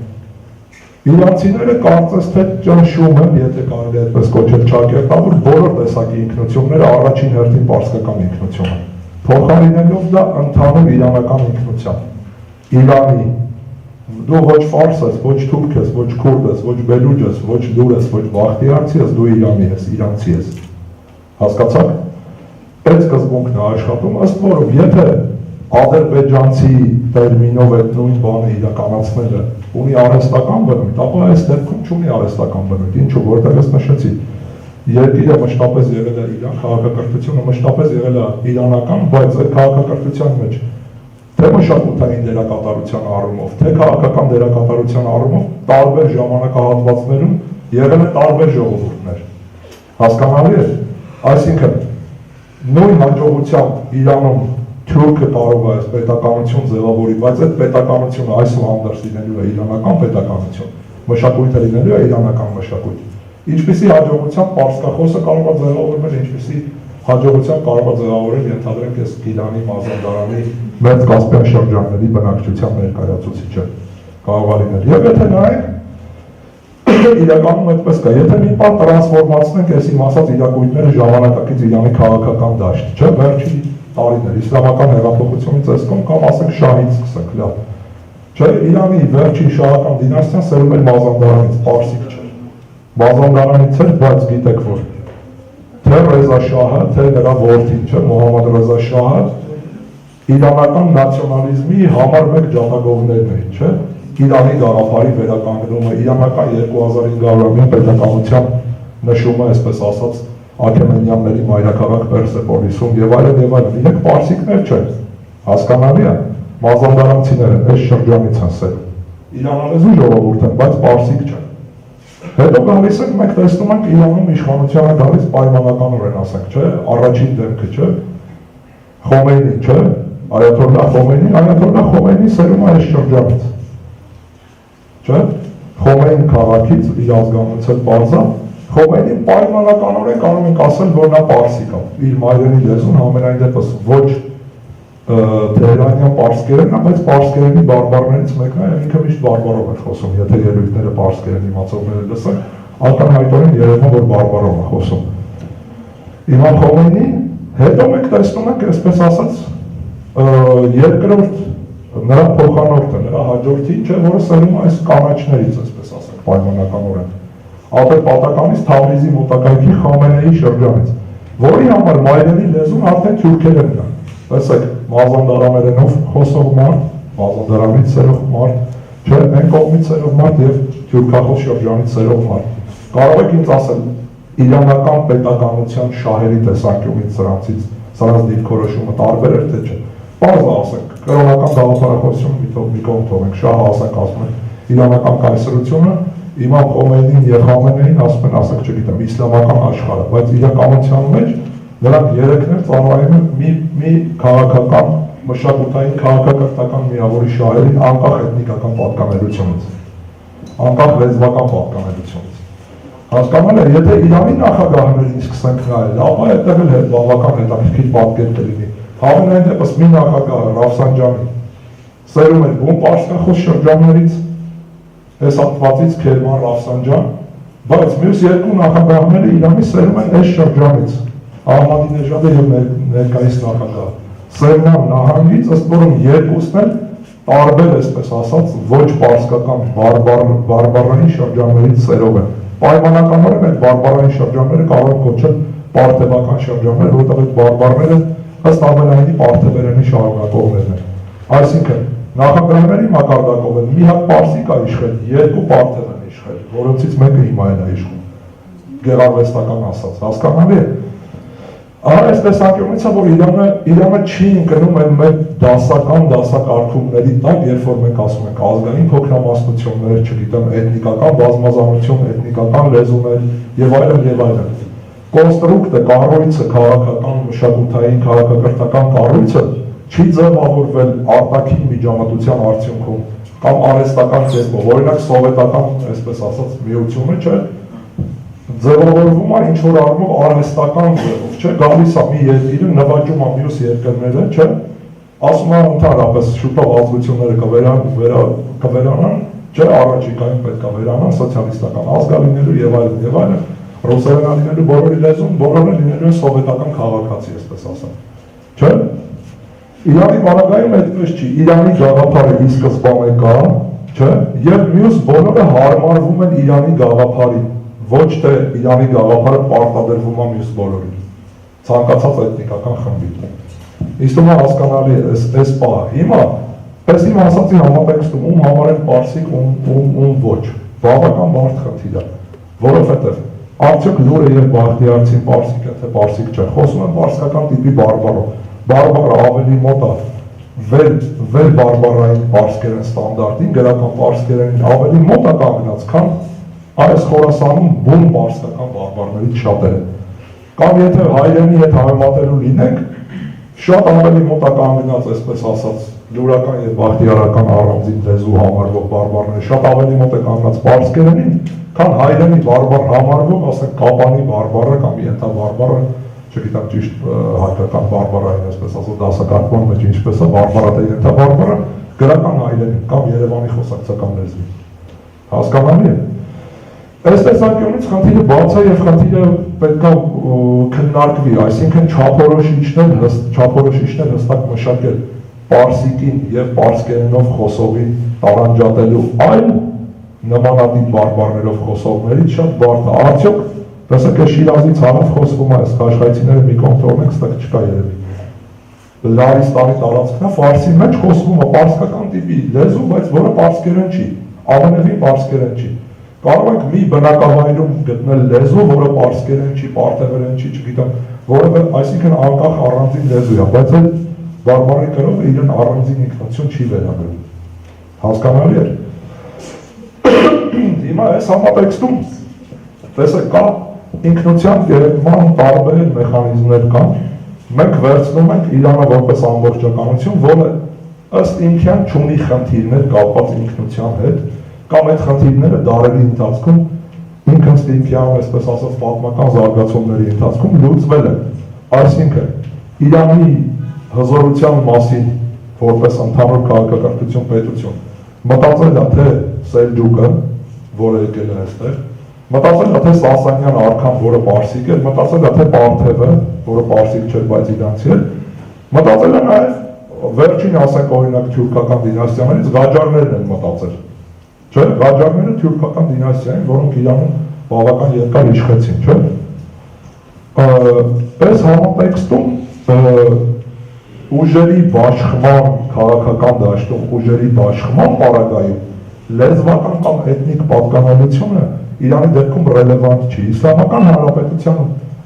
իրանցիները կարծես թե ճնշում են, եթե կարելի է այդպես կոչել ճակերտավոր, բոլոր տեսակի ինքնությունները առաջին հերթին պարսկական ինքնություն են։ Փոխարինելով դա ընդհանուր իրանական ինքնության։ Իրանի դու ոչ ֆարս ես, ոչ թուրք ես, ոչ քուրդ ես, ոչ բելուջ ես, ոչ լուր ես, ոչ բախտիարցի ես, դու Իրանի ես, իրանցի ես։ Հասկացաք։ Այդ սկզբունքն է աշխատում, ըստ որում եթե ադրբեջանցի տերմինով այդ նույն բանը իրականացնելը ունի արհեստական բնույթ, ապա այս դեպքում չունի արհեստական բնույթ, ինչու որտեղ ես նշեցի։ Երկիրը մշտապես եղել է Իրան, քաղաքակրթությունը մշտապես եղել է իրանական, բայց այդ քաղաքակրթության մեջ թե մշակութային դերակատարության առումով, թե քաղաքական դերակատարության առումով տարբեր ժամանակահատվածներում եղել է տարբեր ժողովուրդներ։ Հասկանալի է։ Այսինքն նույն հաջողությամբ Իրանում թուրքը կարող է այս պետականություն ձևավորի, բայց այդ պետականությունը այսուհանդերձ լինելու է իրանական պետականություն, մշակույթը լինելու է իրանական մշակույթ։ Ինչպիսի հաջողությամբ պարսկախոսը կարող է ձևավորվել, ինչպիսի հաջողությամբ կարող է ձևավորել, ենթադրենք ես Գիլանի, Մազանդարանի, մեծ Կասպյան շրջանների բնակչության ներկայացուցիչը կարող է լինել։ Եվ եթե նայենք, իրականում այդպես կա, եթե մի պահ տրանսֆորմացնենք այս իմ ասած իրակույթները ժամանակակից Իրանի քաղաքական դաշտ, չէ, վերջի տարիներ, իսլամական հեղափոխությունից այսքան կամ ասենք շահից սկսենք, լավ։ Չէ, Իրանի վերջին շահական դինաստիան սերում էր Մազանդարանից, պարսիկ չէ։ Մազանդարանից էր, բայց գիտեք որ թե Ռեզա շահը, թե նրա որդին, չէ, Մոհամմադ Ռեզա շահը իրանական նացիոնալիզմի համար մեկ ջատագովներն էին, չէ։ Իրանի գաղափարի վերականգնումը, իրանական 2500-ամյա պետականության նշումը, այսպես ասած, Աքեմենյանների մայրաքաղաք Պերսեպոլիսում եւ այլն եւ այլն։ Իրենք պարսիկներ չեն, հասկանալի է, մազանդարանցիներ են, այս շրջանից են սերում։ Իրանալեզու ժողովուրդ են, բայց պարսիկ չեն։ Հետո գալիս ենք, մենք տեսնում ենք Իրանում իշխանությանը գալիս պայմանականորեն, ասենք, չէ, առաջին դեմքը, չէ, Խոմեյնին, չէ, Այաթոլլահ Խոմեյնին սերում է այս շրջանից։ Չէ, Խոմեյն քաղաքից իր ազգանունից էլ բարձա, Խոմեյնին պայմանականորեն կարող ենք ասել, որ նա պարսիկ է, իր մայրենի լեզուն համենայն դեպս ոչ Թեհրանյան պարսկերենն է, բայց պարսկերենի բարբառներից մեկն է, ինքը միշտ բարբառով է խոսում, եթե ելույթները պարսկերեն իմացողները լսեն, ակնհայտորեն երևում որ բարբառով է խոսում։ Իմամ Խոմեյնին, հետո մենք տեսնում ենք, այսպես ասած, երկրորդ նրա փոխանորդը, նրա հաջորդին, չէ, որը սերում այս կանաչներից, այսպես ասենք, պայմանականորեն, Ատերպատականից Թավրիզի մոտակայքի Խամենեի շրջանից, որի համար մայրենի լեզուն արդեն թուրքերենն է, տեսեք, Մազանդարամերենով խոսող մարդ, Մազանդարանից սերող մարդ, չէ, են կողմից սերող մարդ և թուրքախոս շրջանից սերող մարդ, կարող եք ինձ ասել, իրանական պետականության շահերի տեսանկյունից սրանց դիրքորոշումը տարբեր էր, թե չէ, պարզ ասենք, կրոնական գաղափարախոսությունը մի կողմ թողենք, շահը ասենք ասում են իրանական կայսրությունը, Իմամ Խոմեյնին և Խամենեին ասում են, ասենք չգիտեմ, իսլամական աշխարհը, բայց իրականության մեջ նրանք երեքն էլ ծառայում են մի քաղաքական, մշակութային, քաղաքակրթական միավորի շահերին անկախ էթնիկական պատկանելությունից, անկախ լեզվական պատկանելությունից։ Հասկանալ է, եթե Իրանի նախագահներին սկսենք նայել, ապա այդտեղ էլ բավական հետաքրքիր պատկեր կլինի։ Համենայն դեպս մի նախագահը Ռաֆսանջանի սերում էր բուն պարսկախոս շրջաններից, այս հատվածից Քերման Ռաֆսանջան, բայց մյուս երկու նախագահները Իրանի սերում են այս շրջանից, Ահմադինեժադը և ներկայիս նախագահը։ Սերնան նահանգից, ըստ որում երկուսն էլ տարբեր, այսպես ասած, ոչ պարսկական բարբառային շրջաններից սերով են։ Պայմանականորեն այդ բարբառային շրջանները կարող են կոչել պարթևական շրջաններ, որտեղ այդ բարբառները ըստ ամենայնի պարթևերենի շարունակողներն են։ Այսինքն, նախագահների մակարդակով են մի հատ պարսիկ է իշխել, երկու պարթև են իշխել, որոնցից մեկը հիմա էլ է իշխում, գեղարվեստական ասած, հասկանալի է։ Ահա այս տեսանկյունից է, որ Իրանը չի ընկնում այն մեր դասական դասակարգումների տակ, երբ որ մենք ասում ենք ազգային փոքրամասնություններ, չգիտեմ, էթնիկական բազմազանություն, էթնիկական լեզուներ եւ այլն եւ այլն։ Կոնստրուկտը, կառույցը, քաղաքական, մշակութային, քաղաքակրթական կառույցը չի ձևավորվել արտաքին միջամտության արդյունքում կամ արհեստական կերպով, օրինակ սովետական, այսպես ասած, միությունը, չէ, ձևավորվում է ինչ-որ առումով արհեստական ձևով, չէ, գալիս է մի երկիրը, նվաճում է մյուս երկրները, չէ, ասում է ընդհանրապես շուտով ազգությունները կվերանան, չէ, առաջիկայում պետք է վերանան սոցիալիստական ազգալինելու եւ այլն, ռուսերենը լինելու բոլորի լեզուն, բոլորը լինելու սովետական քաղաքացի, այսպես ասեմ, չէ, Իրանի բանակայում այդպես չի, Իրանի գաղափարը ի սկզբանե կա, չէ, եւ մյուս բոլորը հարմարվում են Իրանի գաղափարին, ոչ թե Իրանի գաղափարը պարտադրվում է մյուս բոլորին, ցանկացած էթնիկական խմբի։ Իսկ ում հասկանալի է այս պահը։ Հիմա, պես իմ ասացի համատեքստում, ում համար են պարսիկ, ում ոչ, բավական բարդ խնդիր է, որովհետև արդյոք լուրը եւ Բախտիարցին պարսիկ է, թե պարսիկ չէ, խոսում են պարսկական տիպի բարբառով, բարբառը ավելի մոտ է վեր բարբառային պարսկերեն ստանդարտին, գրական պարսկերենին ավելի մոտ է կանգնած, քան այս Խորասանում բուն պարսկական բարբառներից շատերը։ Կամ եթե հայրենի հետ համեմատելու լինենք, շատ ավելի մոտ է կանգնած, այսպես ասած, լուրական եւ բախտիարական առանձին լեզու համարվող բարբառները, շատ ավելի մոտ է կանգնած պարսկերենին, քան հայրենի բարբառ համարվող, ասենք, կապանի բարբառը կամ ենթաբարբառը, չգիտեմ ճիշտ հայկական բարբառային, այսպես ասած, դասակարգման մեջ ինչպես է բարբառը ենթաբարբառը, գրական հայրենին կամ Երևանի խոսակցական լեզվին։ Հասկանալի է։ Այս տեսանկյունից խնդիրը բաց է եւ խնդիրը պետք է քննարկվի, այսինքն չափորոշիչներ հստակ մշակել պարսիկին եւ պարսկերենով խոսողին տարանջատելու այլ նմանատիպ բարբառներով խոսողներից շատ բարդ է։ Արդյոք տեսեք, այս Շիրազից հարավ խոսվում է, այս Խաշղայցիները մի կողմ թողնենք, ստեղ չկա երևի։ Լարիստանի տարածքն է, ֆարսի մեջ խոսվում է պարսկական տիպի լեզու, բայց որը պարսկերեն չի, ամենևին պարսկերեն չի։ Կարող եք մի բնակավայրում գտնել լեզու, որը պարսկերեն չի, պարթևերեն չի, չգիտեմ, որը այսինքն անկախ առանձին լեզու է, բայց այդ բարբառի կրողը իրեն առանձին ինքնություն չի վերագրում։ Հասկանալի է։ Հիմա այս համատեքստում տեսեք, կա ինքնության կերտման տարբեր մեխանիզմներ կան, մենք վերցնում ենք Իրանը որպես ամբողջականություն, որը ըստ ինքյան չունի խնդիրներ կապված ինքնության հետ, կամ այդ խնդիրները դարերի ընթացքում ինքնստինքյան, այսպես ասած, պատմական զարգացումների ընթացքում լուծվել են։ Այսինքն, Իրանի հզորության մասին, որպես ընդհանուր քաղաքակրթություն պետություն, մտածել է, թե Սելջուկը, որը եկել է այստեղ, Մտածել թե Սասանյան արքան, որը պարսիկ էր, մտածել թե Պարթևը, որը պարսիկ չէր, բայց իրանցի էր, մտածել նաև վերջին ասենք օրինակ թյուրքական դինաստիաներից Ղաջարներն են մտածել։ Չէ, Ղաջարները թյուրքական դինաստիա են, որոնք Իրանում բավական երկար իշխեցին, չէ։ Այս համատեքստում ուժերի բաշխման, քաղաքական դաշտում ուժերի բաշխման պարագայում լեզվական կամ էթնիկ պատկանելությունը Իրանի դեպքում ռելևանտ չի։ Իսլամական հանրապետության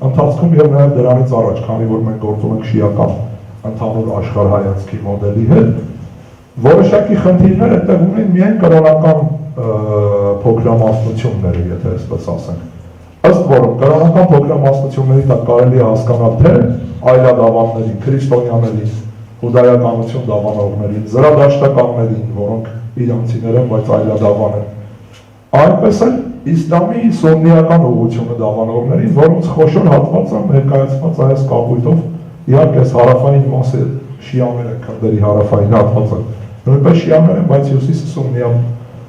ընթացքում եւ նաեւ դրանից առաջ, քանի որ մենք գործում ենք շիական ընդհանուր աշխարհայացքի մոդելի հետ, որոշակի խնդիրներ այդտեղ ունեն միայն կրոնական փոքրամասնությունները, եթե այսպես ասենք։ Ըստ որում կրոնական փոքրամասնությունների տակ կարելի է հասկանալ թե այլադավաններին, քրիստոնյաներին, հուդայականություն դավանողներին, զրադաշտականներին, որոնք իրանցիներ են, բայց այլադավան են, այնպես էլ իսլամի սուննիական ուղղությունը դավանողներին, որոնց խոշոր հատվածը ներկայացված այս կապույտով, իհարկե հարավային մասը շիաներ են, քրդերի հարավային հատվածը, նույնպես շիաներ են, բայց հյուսիսը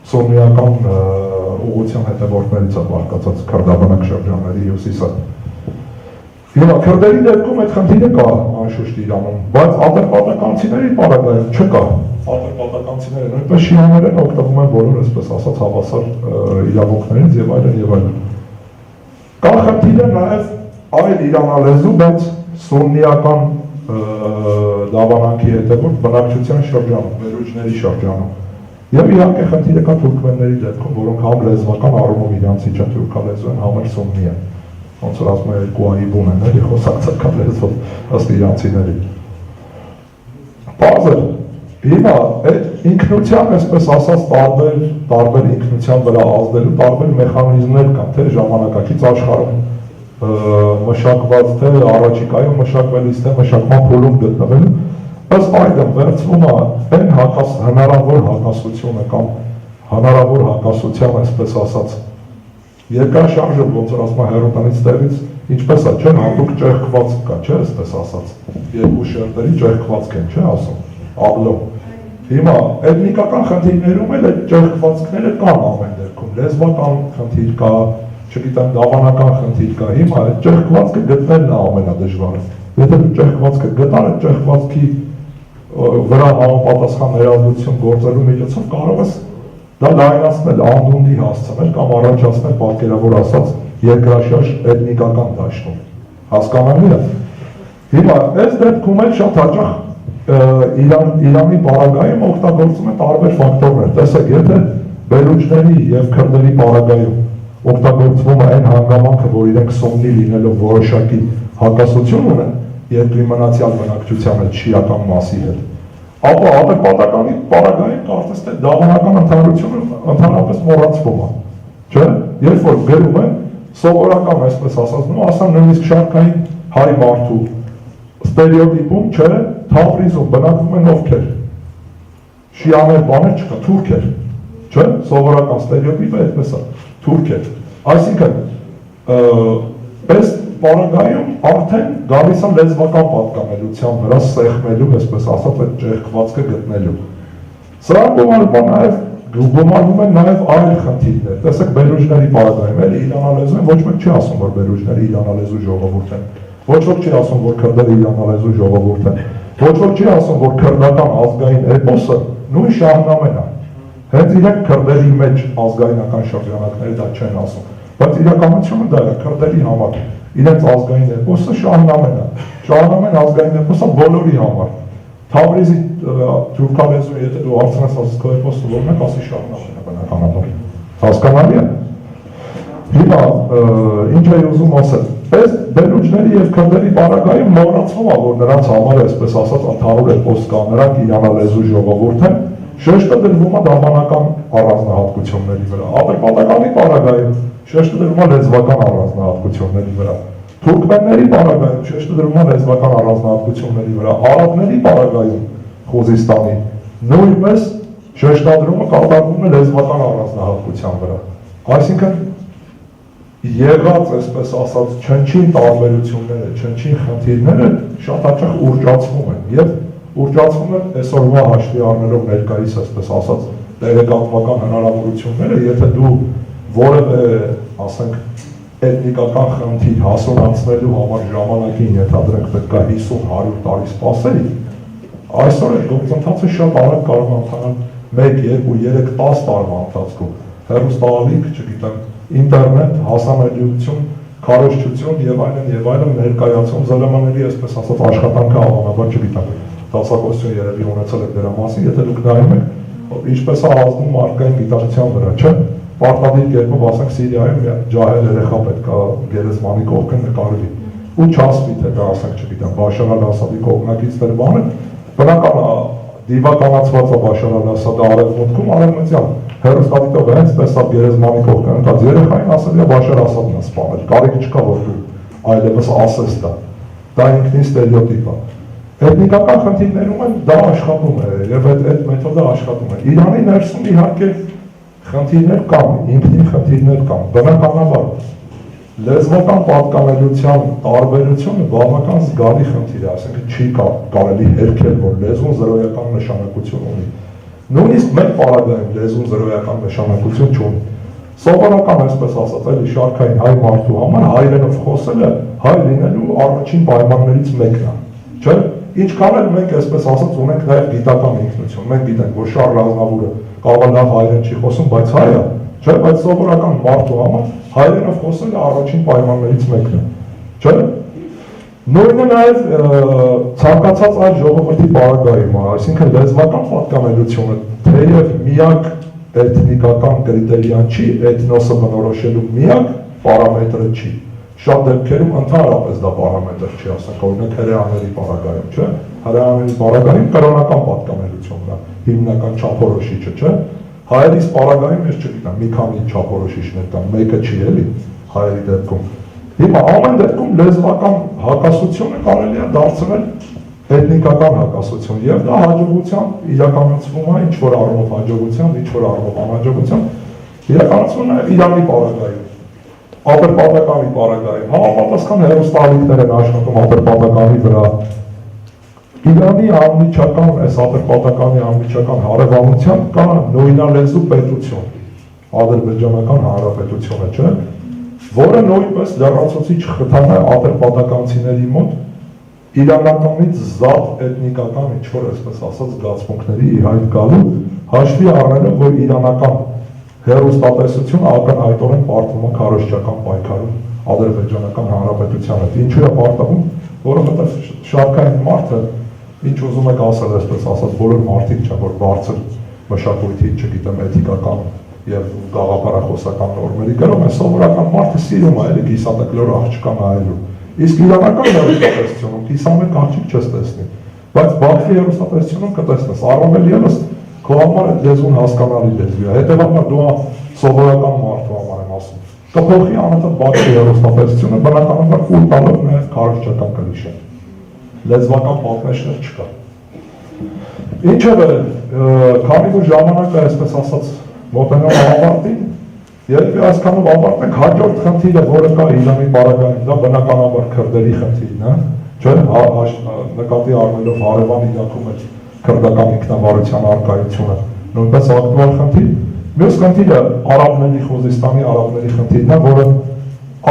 սուննիական ուղղության հետևորդներից է բաղկացած քրդաբնակ շրջանների հյուսիսը։ Հիմա քրդերի դեպքում այդ խնդիրը կա անշուշտ Իրանում, բայց ադրբեջանցիների պարագայում չկա։ Ադրբեջանցիները նույնպես շիաներ են, օգտվում են բոլոր, այսպես ասած, հավասար իրավունքներից եւ այլն։ Կա խնդիրը նաեւ այլ իրանալեզու, բայց սուննիական դավանանքի հետևորդ բնակչության շրջանում, վերուջների շրջանում։ Եվ իհարկե խնդիրը կա թուրքմենների դեպքում, որոնք համ լեզվական առումով իրանցի չէ, թուրքալեզու են, համ էլ սուննի են։ Ոնց որ ասում են երկու այբուն են, էլի խոսակցական լեզվով ըստ իրանցիների։ Բարձր, հիմա այդ ինքնության, այսպես ասած, տարբեր ինքնության վրա ազդելու տարբեր մեխանիզմներ կան, թե ժամանակակից աշխարհում մշակված, թե առաջիկայում մշակվելիս, թե մշակման փուլում գտնվելու, ըստ այդմ վերցվում է այն հնարավոր հակասությունը կամ հնարավոր հակասության, այսպես ասած, երկրաշարժը, ոնց որ ասում է հերոտնից տեղից, ինչպես է, չէ, հատուկ ճեղքված կա, չէ, այսպես ասած, երկու շերտերի ճեղքվածք են, չէ, ասում, աբլոն։ Հիմա էթնիկական խնդիրներում էլ այդ ճեղքվածքները կան ամեն դեպքում, լեզվական խնդիր կա, չգիտեմ, դավանական խնդիր կա, հիմա այդ ճեղքվածքը գտնելն է ամենադժվարը։ Եթե դու ճեղքվածքը գտար, այդ ճեղքվածքի վրա համապատասխան ներազդեցություն գործելու միջոցով կարող ես դա լայնացնել, անդունդի հասցնել կամ առաջացնել պատկերավոր ասած երկրաշարժ էթնիկական դաշտում։ Հասկանալի է։ Հիմա այս դեպքում էլ շատ հաճախ Իրանի պարագայում օգտագործում են տարբեր ֆակտորներ։ Տեսեք, եթե բելուջների եւ քրդերի պարագայում օգտագործվում է այն հանգամանքը, որ իրենք սուննի լինելով որոշակի հակասություն ունեն երկրի մնացյալ բնակչության հետ, շիական մասի հետ, ապա ադրբեջանի պարագայում կարծես թե դավանական ընդհանրությունը ընդհանրապես մոռացվում է, չէ՞։ Երբ որ գրում են սովորական, այսպես ասած, ասեմ նույնիսկ շարքային հայ մարդու ստերեոտիպում, չէ, Թավրիզում բնակվում են ովքեր։ Շիաներ բաներ չկա, թուրքեր, չէ՞, սովորական ստերեոտիպը այդպես է, թուրքեր։ Այսինքն, այս պարագայում արդեն գալիս է լեզվական պատկանելության վրա սեղմելու, այսպես ասած, այդ ճեղքվածքը գտնելու։ Սրանք գումարվում են նաև այլ խնդիրներ։ Տեսեք, բելուջների պարագայում էլ իրանալեզու են, ոչ մեկ չի ասում, որ բելուջները իրանալեզու ժողովուրդ են։ Ոչ ոք չի ասում, որ քրդերը իրանալեզու ժողովուրդ են։ Ոչ ոք չի ասում, որ քրդական ազգային էպոսը նույն Շահնամեն է։ Հենց իրենք քրդերի մեջ ազգայնական շրջանակները դա չեն ասում, բայց իրականությունը դա է, քրդերի համար իրենց ազգային էպոսը Շահնամեն է։ Շահնամեն ազգային էպոսը բոլորի համար։ Թավրիզի թուրքալեզու, եթե դու հարցնես ասես քո էպոսը որն է, ասի Շահնամեն է բնականաբար։ Հասկանալի է։ Հիմա ինչ է ուզում ասել։ Այս բելուջների եւ քրդերի պարագայում մոռացվում է, որ նրանց համար այսպես ասած ընդհանուր էպոս կա, նրանք իրանալեզու ժողովուրդ են, շեշտը դրվում է դավանական առանձնահատկությունների վրա։ Ադրբեջանի պարագայում շեշտը դրվում է լեզվական առանձնահատկությունների վրա։ Թուրքմենների պարագայում շեշտը դրվում է լեզվական առանձնահատկությունների վրա։ Արաբների պարագայում Խուզիստանի նույնպես շեշտադրումը կատարվում է լեզվական առանձնահատկության վրա։ Այսինքն եղած, այսպես ասած, չնչին տարբերությունները, չնչին խնդիրները շատ հաճախ ուռճացվում են եւ ուռճացվում են այսօրվա հաշվի առնելով ներկայիս, այսպես ասած, տեղեկատվական հնարավորությունները, եթե դու որևէ ասենք էթնիկական խնդիր հասունացնելու համար ժամանակին ենթադրենք պետք է 50-100 տարի սպասել, այսօր այդ գործընթացը շատ արագ կարող է ընթանալ 1, 2, 3, 10 տարվա ընթացքում, հեռուստաալիք, չգիտեմ, ինտերնետ, հասանելիություն, քարոզչություն եւ այլն ներկայացում ԶԼՄ-ների, այսպես ասած, աշխատանքը հավանաբար չգիտեմ, դասախոսություն երևի ունեցել եք դրա մասին, եթե դուք նայում եք, ինչպես է ազդում մարդկային գիտակցության վրա, չէ՞։ Պարտադիր կերպով ասենք Սիրիայում ջահել երեխա պետք է գերեզմանի կողքին նկարվի ու չասվի թե դա ասենք չգիտեմ Բաշար al-Ասադի կողմնակիցներ բանը բնական է դիվականացված է Բաշար al-Ասադը արևմուտքում արևմտյան հեռուստադիտողը հենց տեսավ գերեզմանի կողքին ընկած երեխային ասել է Բաշար al-Ասադն է սպանել կարիք չկա որ դու այլևս ասես դա ինքնին ստերեոտիպ է էթնիկական խնդիրներում էլ դա աշխատում է եւ այդ մեթոդը աշխատում է Իրանի ներսում իհարկե խնդիրներ կան, ինքնին խնդիրներ կան, բնականաբար լեզվական պատկանելիության տարբերությունը բավական զգալի խնդիր է, ասենք չի կարելի հերքել, որ լեզուն զրոյական նշանակություն ունի։ Նույնիսկ մեկ պարագայում լեզուն զրոյական նշանակություն չունի։ Սովորական, այսպես ասած, էլի շարքային հայ մարդու համար հայերենով խոսելը հայ լինելու առաջին պայմաններից մեկն է, չէ՞։ Ինչքան էլ մենք այսպես ասած ունենք նաև գիտական ինքնություն, մենք գիտենք, որ Շարլ Ազնավուրը կարող է լավ հայերեն չի խոսում, բայց հայ է, չէ՞, բայց սովորական մարդու համար հայերենով խոսելը առաջին պայմաններից մեկն է, չէ՞։ Նույնը նաև ցանկացած այլ ժողովրդի պարագայում է, այսինքն լեզվական պատկանելիությունը թեև միակ էթնիկական կրիտերիան չի, էթնոսը բնորոշելու միակ պարամետրը չի։ Շատ դեպքերում ընդհանրապես դա պարամետր չի, ասենք օրինակ հրեաների պարագայում, չէ՞։ Հրեաների պարագայում կրոնական պատկանելությունն է, հիմնական չափորոշիչը, չէ՞։ Հայերիս պարագայում ես չգիտեմ, մի քանի չափորոշիչներ կան, մեկը չի էլի հայերի դեպքում։ Հիմա ամեն դեպքում լեզվական հակասությունը կարելի է դարձնել էթնիկական հակասություն եւ դա հաջողությամբ իրականացվում է ինչ որ առումով հաջողությամբ, ինչ որ առումով անհաջողությամբ իրականացվում է Իրանի պարագայում Ադրբեջանի պարագայում համապատասխան հեռուստաալիքներ են աշխատում Ադրբեջանի վրա Իրանի անմիջական, այս Ադրբեջանի անմիջական հարևանությամբ կա նույնալեզու պետություն, Ադրբեջանական հանրապետությունը, չէ՞, որը նույնպես լրացուցիչ խթան է ադրբեջանցիների մոտ իրանականից զատ էթնիկական ինչ-որ, այսպես ասած, զգացմունքների ի հայտ գալու, հաշվի առնելով, որ իրանական հեռուստատեսությունը ակնհայտորեն պարտվում է քարոզչական պայքարում Ադրբեջանական հանրապետության հետ։ Ինչու է պարտվում, որովհետև շարքային մարդը ինչ ուզում եք ասել, այսպես ասած, բոլոր մարդիկ չէ, որ բարձր մշակույթի, չգիտեմ, էթիկական եւ գաղափարախոսական նորմերի կրում է, սովորական մարդը սիրում է էլի կիսատկլոր աղջկան այլու։ Իսկ իրանական հեռուստատեսությունում կիսամեկ աղջիկ չես տեսնի, բայց Բաքվի հեռուստատեսությունում կտեսնես, առավել ևս քո համար այդ լեզուն հասկանալի լեզու է, հետևաբար դու սովորական մարդու համար եմ ասում։ Կփոխի անընդհատ Բաքվի հեռուստատեսությունը բնականաբար կուլ տալով նաեւ քարոզչական կլիշը։ Լեզվական պատնեշներ չկա։ Ինչևէ, քանի որ ժամանակը, այսպես ասած, մոտենում է ավարտին, երբ այսքանով ավարտենք հաջորդ խնդիրը, որը կա Իրանի պարագայում, դա բնականաբար քրդերի խնդիրն է, չէ՞, նկատի առնելով հարևան Իրաքում այդ քրդական ինքնավարության արկայությունը, նույնպես ակտուալ խնդիր։ Մյուս խնդիրը արաբների, Խուզիստանի արաբների խնդիրն է, որը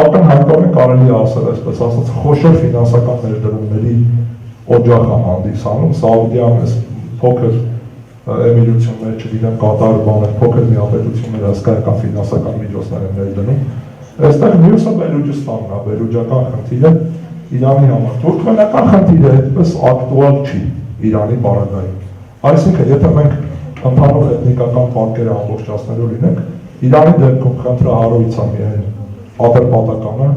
ակնհայտորեն կարելի է ասել, այսպես ասած, խոշոր ֆինանսական ներդրումների օջախ է հանդիսանում, Սաուդիան էս փոքր էմիրություններ, չգիտեմ, Կատար բաներ, փոքր միապետություններ հսկայական ֆինանսական միջոցներ են ներդնում։ Այստեղ մյուսը Բելուջիստանն է, բելուջական խնդիրը Իրանի համար։ Թուրքմենական խնդիրը այդպես ակտուալ չի Իրանի պարագայում։ Այսինքն, եթե մենք ընդհանուր էթնիկական պատկերը ամբողջացնելու լինենք, Իրանի դեպքում խնդրահարույց է միայն ադրբեջականը,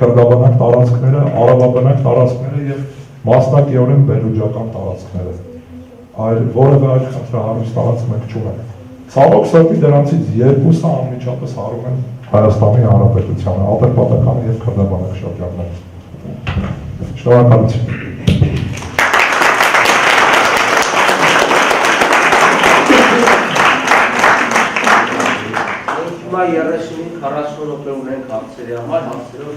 քրդաբնակ տարածքները, արաբաբնակ տարածքները եւ մասնակիորեն բելուջական տարածքները։ Այլ որևէ այլ խնդրահարույց տարածք մենք չունենք։ Ցավոք սրտի դրանցից երկուսը անմիջապես հարում են Հայաստանի Հանրապետությանը, ադրբեջականը եւ քրդաբնակ շրջանները։ Շնորհակալություն։ Հիմա 30-40 րոպե ունենք հարցերի համար, հարցերով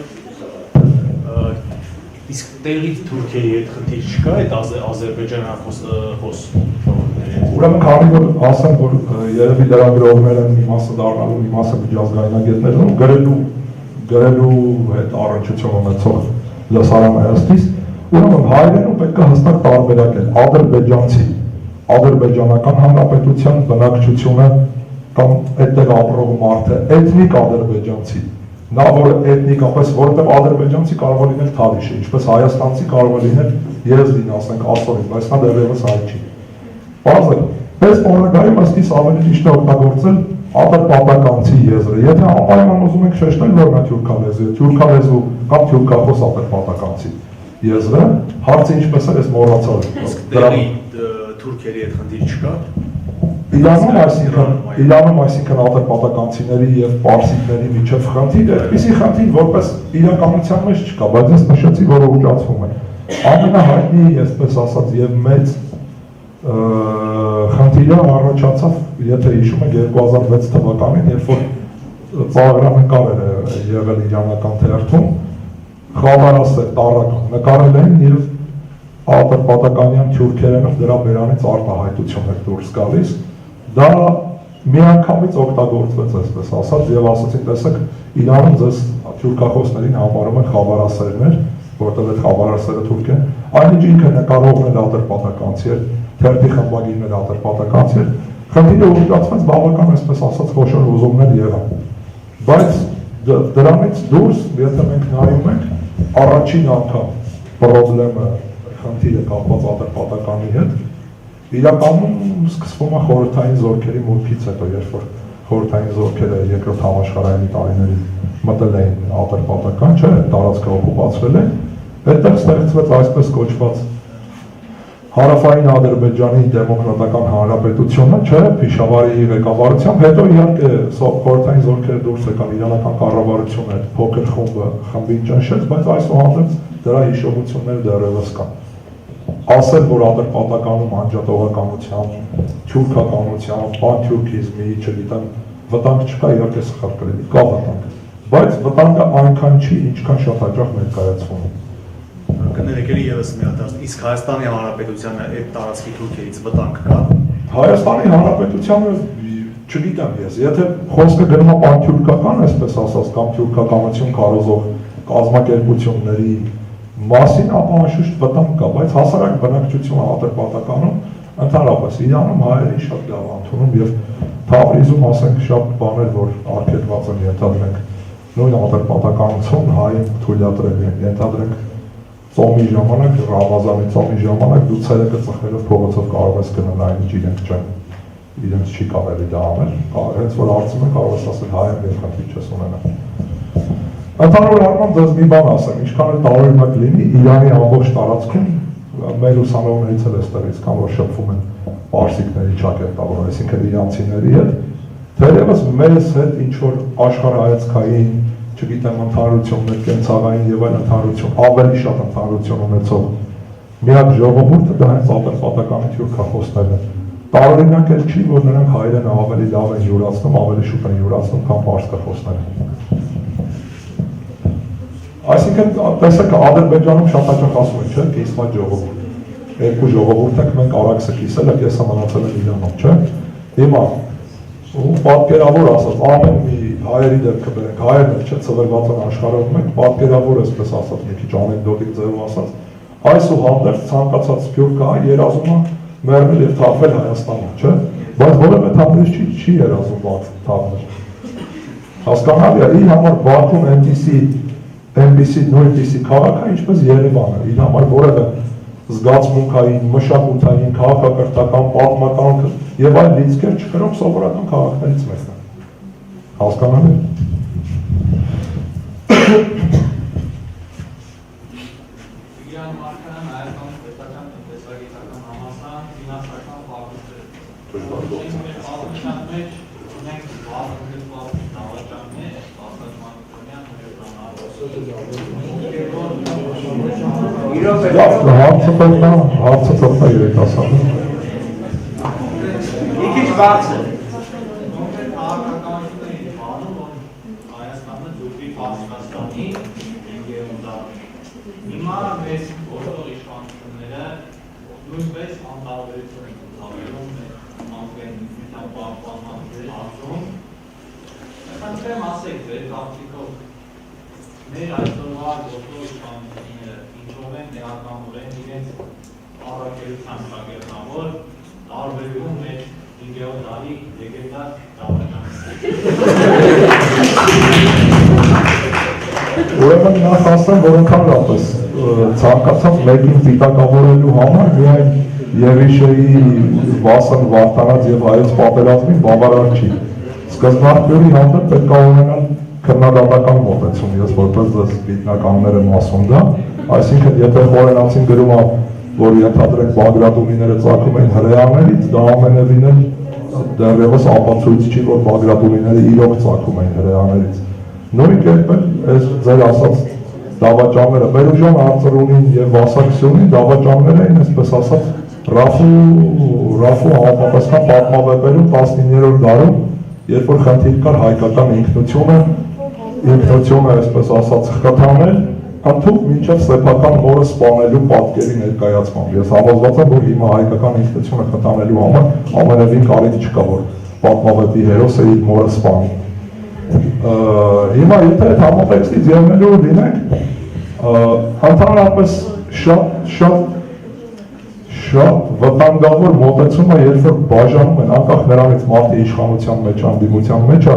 իսկ տեղից Թուրքիայի հետ խնդիր չկա այդ ազերբայջանախոս Ուրեմն քանի որ ասեմ, որ երևի լրագրողները մի մասը դառնալու, մի մասը միջազգայնագետներն գրելու հետ առնչություն ունեցող լսարանայաստից, ուրեմն հայերենու պետք է հստակ տարբերակել ադրբեջանցի, ադրբեջանական հանրապետության բնակչությունը կամ այդտեղ ապրող մարդը, էթնիկ ադրբեջանցի, նա որը էթնիկապես, որովհետև ադրբեջանցի կարող է լինել թալիշը, ինչպես հայաստանցի կարող է լինել եզդին, ասենք ասորին, բայց նա դեռևս հայ չի։ Բարձր, պես օրագայում ըստիս ավելի ճիշտ է օգտագործել ատրպատականցի եզրը, եթե անպայման ուզում եք շեշտել, որ նա թյուրքալեզու կամ թյուրքախոս ատրպատականցի եզրը, հարցը ինչպես էր, ես մոռացել եմ։ Թուրքերի այդ խնդիր չկա։ Իրանում այսինքն ատրպատականցիների եւ պարսիկների միջև խնդիր է, այսպիսի խնդիր որպես իրականության մեջ չկա, բայց ես նշեցի, որ ուժացվում է։ Ամենահայտնի, այսպես ասած, եւ մեծ խնդիրը առաջացավ, եթե հիշում եք 2006 թվականին, երբ որ ծաղրանկար էր եղել իրանական թերթում, խավարասեր տարրական նկարել են եւ ատրպատականյան թյուրքերենով դրա բերանից արտահայտություն էր դուրս գալիս, դա միանգամից օգտագործվեց, այսպես ասած, եւ ասացին, տեսեք, Իրանում ձեզ թյուրքախոսներին համարում են խավարասերներ, որտեղ այդ խավարասերը թուրք են, այնինչ ինքը նկարողն էր ատրպատականցի էր, թերթի խմբագիրն էր ատրպատականցի էր, խնդիրը ուժացվեց բավական, այսպես ասած, խոշոր ուզումներ եղան, բայց դրանից դուրս, եթե մենք նայում ենք, առաջին անգամ պրոբլեմը խնդիրը կապված ատրպատականի հետ, իրականում սկսվում է խորհրդային զորքերի մուտքից հետո, երբ որ խորհրդային զորքերը երկրորդ համաշխարհային տարիներին մտել էին ատրպատական, չէ, տարածքը օկուպացվել է, այդտեղ ստեղծվեց այսպես կոչված Հարավային Ադրբեջանի դեմոկրատական հանրապետությունը, չէ, Փիշավարի ղեկավարությամբ, հետո իհարկե խորհրդային զորքերը դուրս եկան, իրանական կառավարությունը այդ փոքր խմբին ճնշեց, բայց այսուհանդերձ դրա հիշողությունները դեռևս կան։ Ասել, որ ատրպատականում անջատողականությամբ, թյուրքականությամբ, պանթյուրքիզմի, չգիտեմ, վտանգ չկա, իհարկե սխալ կլինի, կա վտանգ, բայց վտանգը այնքան չի, ինչքան շատ հաճախ ներկայացվում է։ Կներեք էլի ևս մի հատ, իսկ Հայաստանի Հանրապետությանը այդ տարածքի թուրքերից վտանգ կա։ Հայաստանի Հանրապետությանը չգիտեմ ես, եթե խոսքը գնում է պանթյուրքական, այսպես ասած, կամ թյուրքականություն կարոզող կազմակերպությունների մասին, ապա անշուշտ վտանգ կա, բայց հասարակ բնակչությունը ատրպատականում ընդհանրապես Իրանում հայերին շատ լավ ընդունում եւ Թավրիզում ասենք շատ բաներ, որ արգելված են, ենթադրենք նույն ատրպատականություն հային թույլատրել են, ենթադրենք ծոմի ժամանակ, Ռամազանի ծոմի ժամանակ դու ցերեկը ծխելով փողոցով կարող ես գնալ, այնինչ իրենք չեն, իրենց չի կարելի դա անել, հենց որ հարցում են կարող ես ասել հայեմ եւ խնդիր չես ունենա։ Ընդհանուր առմամբ ձեզ մի բան ասեմ, ինչքան էլ տարօրինակ լինի, Իրանի ամբողջ տարածքում մեր ուսանողներից էլ էստեղից կան, որ շփվում են պարսիկների ճակերտավոր, այսինքն իրանցիների հետ, թերևս մեզ հետ ինչ որ աշխարհայացքային, չգիտեմ, ընդհանրություններ, կենցաղային եւ այլ ընդհանրություն, ավելի շատ ընդհանրություն ունեցող միակ ժողովուրդը դա հենց ատրպատականի թյուրքախոսներն են։ Տարօրինակ էլ չի, որ նրանք հայերենը ավելի լավ են յուրացնում, ավելի շուտ են յուրացնում, քան պարսկախոսները։ Այսինքն, տեսեք, Ադրբեջանում շատ հաճախ ասում են, չէ՞, կիսված ժողովուրդ։ Երկու ժողովուրդ ենք, մենք արաքսը կիսել ենք, ես մնացել եմ Իրանում, չէ՞։ Հիմա ու պատկերավոր ասած, ամեն մի հայերի դեպքը բերենք, հայերն էլ չէ, ծվերված են աշխարհում ենք, պատկերավոր այսպես ասած, մի քիչ անեկդոտիկ ձևով ասած, այսուհանդերձ ցանկացած սփյուռք հայ երազում է մեռնել եւ թափվել Հայաստանում, չէ՞։ Բայց որևէ թափիչ չի երազում թափվել։ Հասկանալի է, իր համար Բաքուն այնպիսի նույնպիսի քաղաք է, ինչպես Երևանը, իր համար որևէ զգացմունքային, մշակութային, քաղաքակրթական, պատմական եւ այլ լիցքեր չկրող սովորական քաղաքներից մեկն է։ Հասկանալի։ Իրանական Հայաստանի պետական տնտեսագիտական համալսարան ֆինանսական ֆակուլտետ։ Ունենք բազմաթիվ նավաճաններ, հարցը ծրտա երեկասանը։ Մի քիչ բարձր։ Հիմա մեզ բոլոր իշխանությունները նույնպես անտարբերություն են հավելում անկեն ինքնության պահպանման հարցում։ Խնդրեմ ասեք ձեր կարծիքով մեր այսօրվա գործող իշխանությունները ինչով են էականորեն իրենց առաքելության շագերտավոր տարբերվում մեր 5-րդ դարի լեգենդար դավաճանները։ Ուրեմն նախ ասեմ, որ ընդհանրապես ցանկացած մեկին պիտակավորելու համար միայն Եղիշեի Վասն Վարդանած եւ Հայոց պատերազմին բավարար չի։ Սկզբնաղբյուրի հանդեպ պետք է ունենալ քննադատական մոտեցում, ես որպես գիտնականներ եմ ասում դա, այսինքն եթե խորենացին գրում է, որ ենթադրենք Բագրատունիները ծագում են հրեաներից, դա ամենևին էլ դեռևս ապացույց չի, որ Բագրատունիները իրոք ծագում են հրեաներից։ Նույն կերպ էլ այս ձեր ասած դավաճանները, Բերուժան Արծրունին եւ Վասակսյունին դավաճաններ էին, այսպես ասած, Ռաֆու համապատասխան պատմավեպերում 19-րդ դարում, երբ որ խնդիր կար հայկական ինքնությունը, այսպես ասած, խթանել, ընդհանուր մինչև սեփական մորը սպանելու պատկերի ներկայացմամբ։ Ես համոզված եմ, որ հիմա հայկական ինքնությունը խթանելու համար ամենևին կարիք չկա, որ պատմավեպի հերոսը իր մորը սպանի։ Հիմա եթե այդ համատեքստից ելնելու լինենք, ընդհանրապես շատ վտանգավոր մոտեցում է, երբ որ բաժանում են, անկախ նրանից մարդի իշխանության մեջ, անդիմության մեջ է,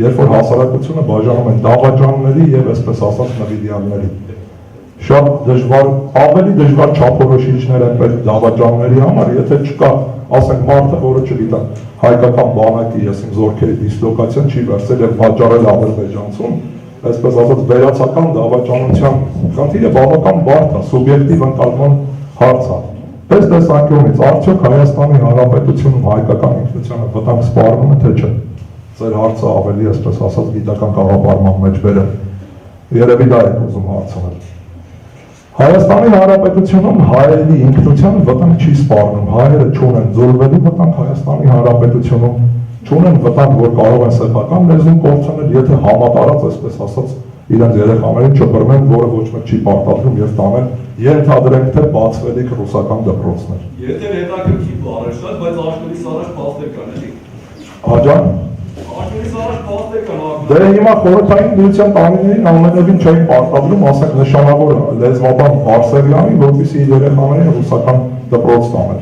երբ որ հասարակությունը բաժանում են դավաճանների եւ այսպես ասած նվիրյալների։ Շատ դժվար, ավելի դժվար չափորոշիչներ են պետք դավաճանների համար, եթե չկա, ասենք մարդը, որը չգիտեմ, հայկական բանակի, ես իմ զորքերի դիսլոկացիան չի վերցել եւ վաճառել Ադրբեջանցում, այսպես ասած վերացական դավաճանության խնդիրը բավական բարդ է, սուբյեկտիվ ընկալման հարց է։ Պես տեսանկյունից արդյոք Հայաստանի Հանրապետությունում հայկական ինքնությանը վտանգ սպառնում է, թե չէ։ Ձեր հարցը ավելի այսպես ասած գիտական կաղապարման մեջ բերել։ Երևի դա եք ուզում հարցնել։ Հայաստանի Հանրապետությունում հայերի ինքնությանը վտանգ չի սպառնում, հայերը չունեն զորվելու վտանգ Հայաստանի Հանրապետությունում, չունեն վտանգ, որ կարող են սեփական լեզուն կորցնել, եթե համատարած այսպես ասած իրենց երեխաներին չբռնեն, որը ոչ մեկ չի պարտադրում եւ տանել ենթադրենք թե բացվելիք ռուսական դպրոցներ։ Եթե հետաքրքիր բառ է շատ, բայց աշխարհից առաջ փաստեր կան, էլի։ Աջան։ Աշխարհից առաջ փաստեր կան։ Դե հիմա խորհրդային միության տարիներին ամենևին չէին պարտադրում, ասենք նշանավոր լեզվաբան Վարսելյանին, որպեսզի իր երեխաներին ռուսական դպրոց տաներ։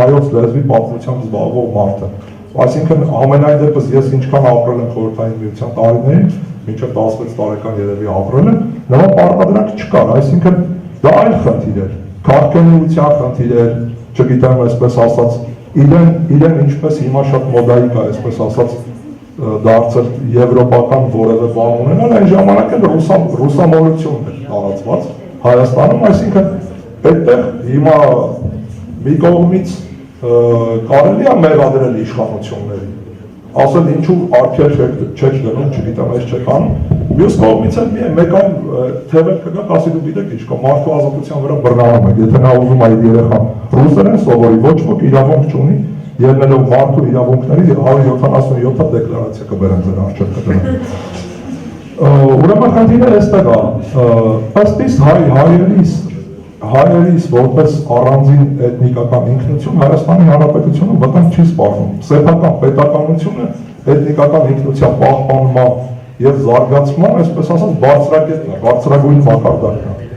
Հայոց լեզվի պատմությամբ զբաղվող մարդը։ Այսինքն ամենայն դեպս ես ինչքան ապրել եմ խորհրդային միության տարիներին, մինչև 16 տարեկան երևի ապրել եմ, նման պարտադրանք չկար, այսինքն դա այլ խնդիր էր, քաղաքականության խնդիր էր, չգիտեմ այսպես ասած, իրեն ինչպես հիմա շատ մոդայիկ է, այսպես ասած դարձել եվրոպական որևէ բան ունենալ, այն ժամանակ էլ ռուսամոլությունն էր տարածված Հայաստանում, այսինքն այդտեղ հիմա մի կողմից կարելի է մեղադրել իշխանություններին, ասել ինչու արգելք չեք դնում, չգիտեմ, այս չեք անում, մյուս կողմից էլ մեկ այլ թևեր կգա, ասի դու գիտեք ինչ կա, մարդու ազատության վրա բռնանում եք, եթե նա ուզում է իր երեխան ռուսերեն սովորի, ոչ ոք իրավունք չունի, ելնելով մարդու իրավունքների 177 դեկլարացիա կբերեն ձեր առջև կդնեն։ Ուրեմն խնդիրը այստեղ է, ըստ իս հայերիս որպես առանձին էթնիկական ինքնություն Հայաստանի Հանրապետությունում վտանգ չի սպառնում։ Սեփական պետականությունը էթնիկական ինքնության պահպանման եւ զարգացման, այսպես ասած, բարձրակետն է, բարձրագույն մակարդակն է։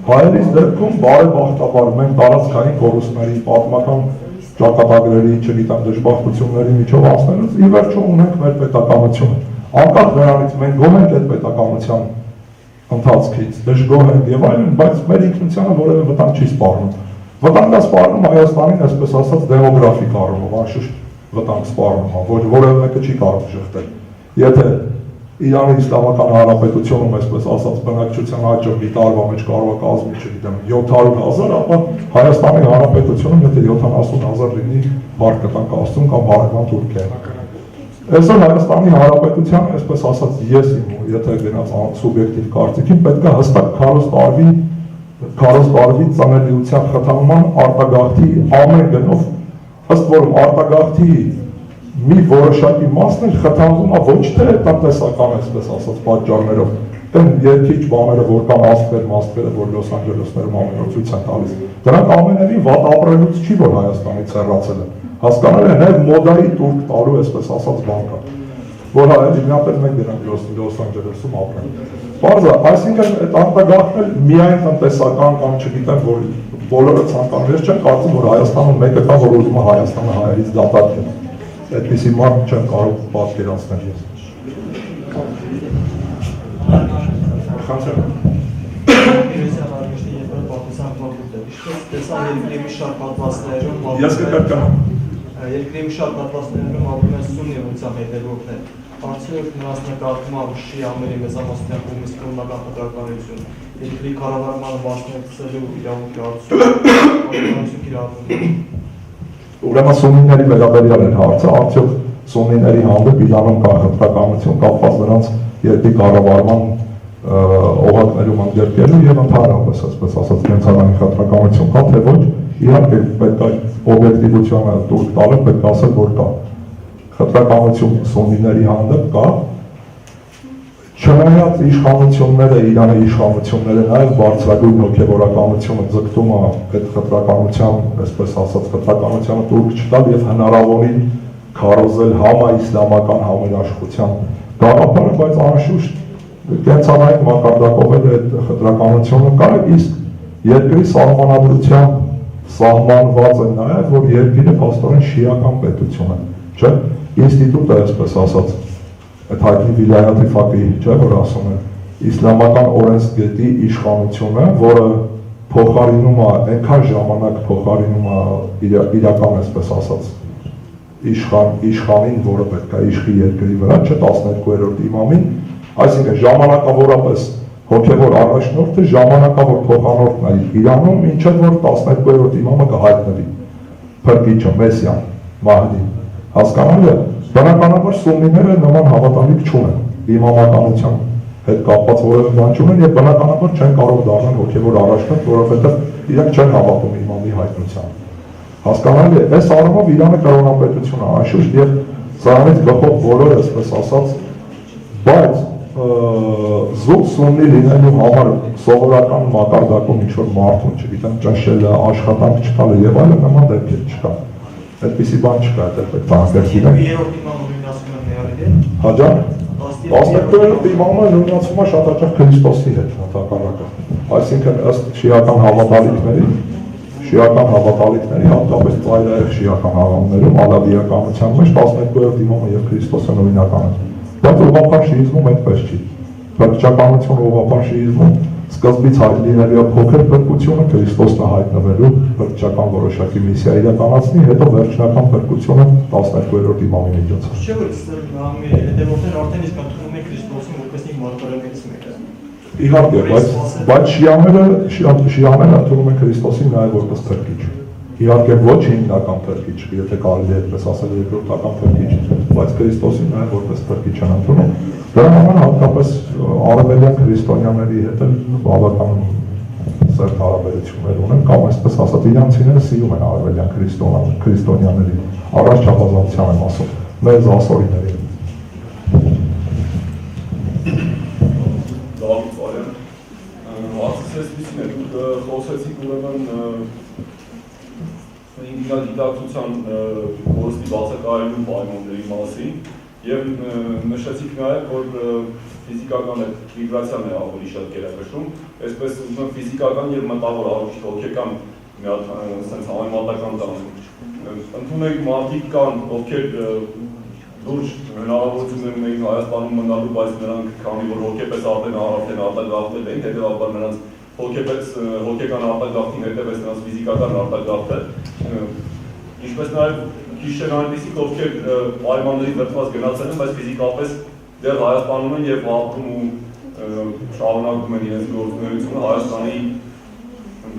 Հայերիս դեպքում բարեբախտաբար մենք տարածքային կորուստների, պատմական ճակատագրերի, չգիտեմ, դժբախտությունների միջով անցնելուց ի վերջո ունենք մեր պետականությունը։ Անկախ նրանից մենք գոհ ենք այդ պետականության ընթացքից, դժգոհ ենք եւ այլն, բայց մեր ինքնությանը որևէ վտանգ չի սպառնում։ Վտանգ է սպառնում Հայաստանին, այսպես ասած, դեմոգրաֆիկ առումով, անշուշտ վտանգ սպառնում է, որևէ մեկը չի կարող շղթել։ Եթե Իրանի Իսլամական Հանրապետությունում, այսպես ասած, բնակչության աճը մի տարվա մեջ կարող է կազմել, չգիտեմ, 700,000, ապա Հայաստանի Հանրապետությունում եթե 70,000 լինի, բար կտանք Աստծուն կամ հարևան Թուրքիան։ Այսօր Հայաստանի Հանրապետության, այսպես ասած, ես իմ, եթե գնաց սուբյեկտիվ կարծիքին, պետք է հստակ քարոզտարվի ծանելիության խթանման արտագաղթի ամեն գնով, ըստ որում արտագաղթի մի որոշակի մասն էլ խթանվում է ոչ թե տնտեսական, այսպես ասած, պատճառներով, Դեն երկիչ բաները, որ կան աստղերը, որ Լոս Անջելեսներում ամեն օր ցույց են տալիս։ Դրանք ամենևին վատ ապրելուց չի, որ Հայաստանից հեռացել են։ Հասկանալի է, նաև մոդայի տուրք տալու, այսպես ասած, բան կա, որ հայերենապետ մեկ դրանք Լոս Անջելեսում ապրեն։ Բարձր, այսինքն այդ արտագաղթն միայն տնտեսական կամ չգիտեմ, որ բոլորը ցանկանում, ես չեմ կարծում, որ Հայաստանում մեկը կա, որ ուզում է Հայաստանը հայերից դատարկել։ Այդպիսի մարդ չեմ կարող պատկերացնել ես։ Ես կկրկնեմ։ Երկրի մի շարք հատվածներում ապրում են սուննի ուղղության հետևորդներ։ Անցյալով նրանց նկատմամբ շիաների մեծամասնության կողմից կրոնական խտրականություն, երկրի կառավարմանը մասնակցելու իրավունքի հարցում, Ուրեմն սուննիների վերաբերյալ էր հարցը, արդյոք սուննիների հանդեպ Իրանում կա խտրականություն կապված նրանց երկրի կառավարման օղակներում ընդգրկելու եւ ընդհանրապես, այսպես ասած, կենցաղային խտրականություն կա, թե ոչ, իհարկե պետք է օբյեկտիվությանը տուր տալը, պետք է ասել, որ կա խտրականություն սուննիների հանդեպ կա, չնայած իշխանությունները, Իրանի իշխանությունները նաև բարձրագույն հոգևորականությունը ձգտում է այդ խտրականության, այսպես ասած, խտրականությանը տուրք չտալ եւ հնարավորին քարոզել համաիսլամական համերաշխության գաղափարը, բայց անշուշտ կենցաղային մակարդակով էլ այդ խտրականությունը կա, իսկ երկրի սահմանադրությամբ սահմանված է նաև, որ երկիրը փաստորեն շիական պետություն է, չէ՞, ինստիտուտը, այսպես ասած, այդ հայտնի Վիլայաթի ֆակիհ, չէ՞, որ ասում են, իսլամական օրենսգետի իշխանությունը, որը փոխարինում է, այնքան ժամանակ փոխարինում է իրական, այսպես ասած, իշխանին, որը պետք է իշխի երկրի վրա, չէ, 12-րդ իմամին, այսինքն ժամանակավորապես հոգևոր առաջնորդը ժամանակավոր փոխանորդն է Իրանում, ինչեւ որ 12-րդ իմամը կհայտնվի, փրկիչը, Մեսիան, Մահդին, հասկանալի է, բնականաբար սուննիները նման հավատալիք չունեն, իմամականության հետ կապված որևէ բան չունեն եւ բնականաբար չեն կարող դառնալ հոգևոր առաջնորդ, որովհետեւ իրենք չեն հավատում իմամի հայտնությանը։ Հասկանալի է, այս առումով Իրանը կրոնապետություն է, անշուշտ եւ սրանից գլխով բոլորը, այսպես ասած, բայց զուտ սուննի լինելու համար սովորական մակարդակում ինչ-որ մարդուն, չգիտեմ, ճնշելը, աշխատանք չտալը եւ այլն նման դեպքեր չկա։ Այդպիսի բան չկա, դա պետք է անկերպել։ Երրորդ իմամը նույնացում է նեղալի է։ Հաջա։ 12-րդ իմամը նույնացում է շատ հաճախ Քրիստոսի հետ հատակարակը։ Այսինքն ըստ շիական հավատալիքների, հատկապես ծայրահեղ շիական հավաններում, ալավիականության մեջ 12-րդ իմամը եւ Քրիստոսը նույնական են։ Բայց ուղղափառ շիիզմում այդպես չի։ Փրկչականությունը ուղղափառ շիիզմում սկզբից լինելու փոքր փրկությունը Քրիստոսն հայտնվելու փրկչական որոշակի միսիա իրականացնի, հետո վերջնական փրկությունը 12-րդ իմամի միջոցով։ Չէ՞ որ իմամի հետևորդները արդեն իսկ ընդունում են Քրիստոսին որպես իր մարգարեներից մեկը։ Իհարկե, բայց շիաները ընդունում են Քրիստոսին նաև որպես փրկիչ։ Իհարկե ոչ հիմնական փրկիչ, եթե կարելի է այդպես ասել, երկրորդական փրկիչ, բայց Քրիստոսին նաև որպես փրկիչ են ընդունում։ Դրա համար հատկապես արևելյան քրիստոնյաների հետ էլ բավական սերտ հարաբերություններ ունեն, կամ այսպես ասած, իրանցիները սիրում են արևելյան քրիստոնյաների, առաջ չափազանցության եմ ասում, մեծ ասորիների։ Դավիթ Արյան, հարցս այսպիսին է, դուք խոսեցիք ուրեմն ինքնագիտակցության կորստի բացակայելու պայմանների մասին եւ նշեցիք նաեւ, որ ֆիզիկական միգրացիան է ավելի շատ գերակշռում, այսպես ուզում եմ ֆիզիկական եւ մտավոր առողջ հոգեկան մի հատ sense համեմատական տանք։ Ընդունեք մարդիկ կան, ովքեր լուրջ հնարավորություններ ունեին Հայաստանում մնալու, բայց նրանք քանի որ հոգեպես արդեն արտագաղթել էին, հետեւաբար նրանց հոգեկան արտագաղթին հետևեց նրանց ֆիզիկական արտագաղթը, ինչպես նաև քիչ այնպիսիք, ովքեր պայմանների դրված գնացել են, բայց ֆիզիկապես դեռ Հայաստանում են եւ ապրում ու շարունակում են իրենց գործունեությունը Հայաստանի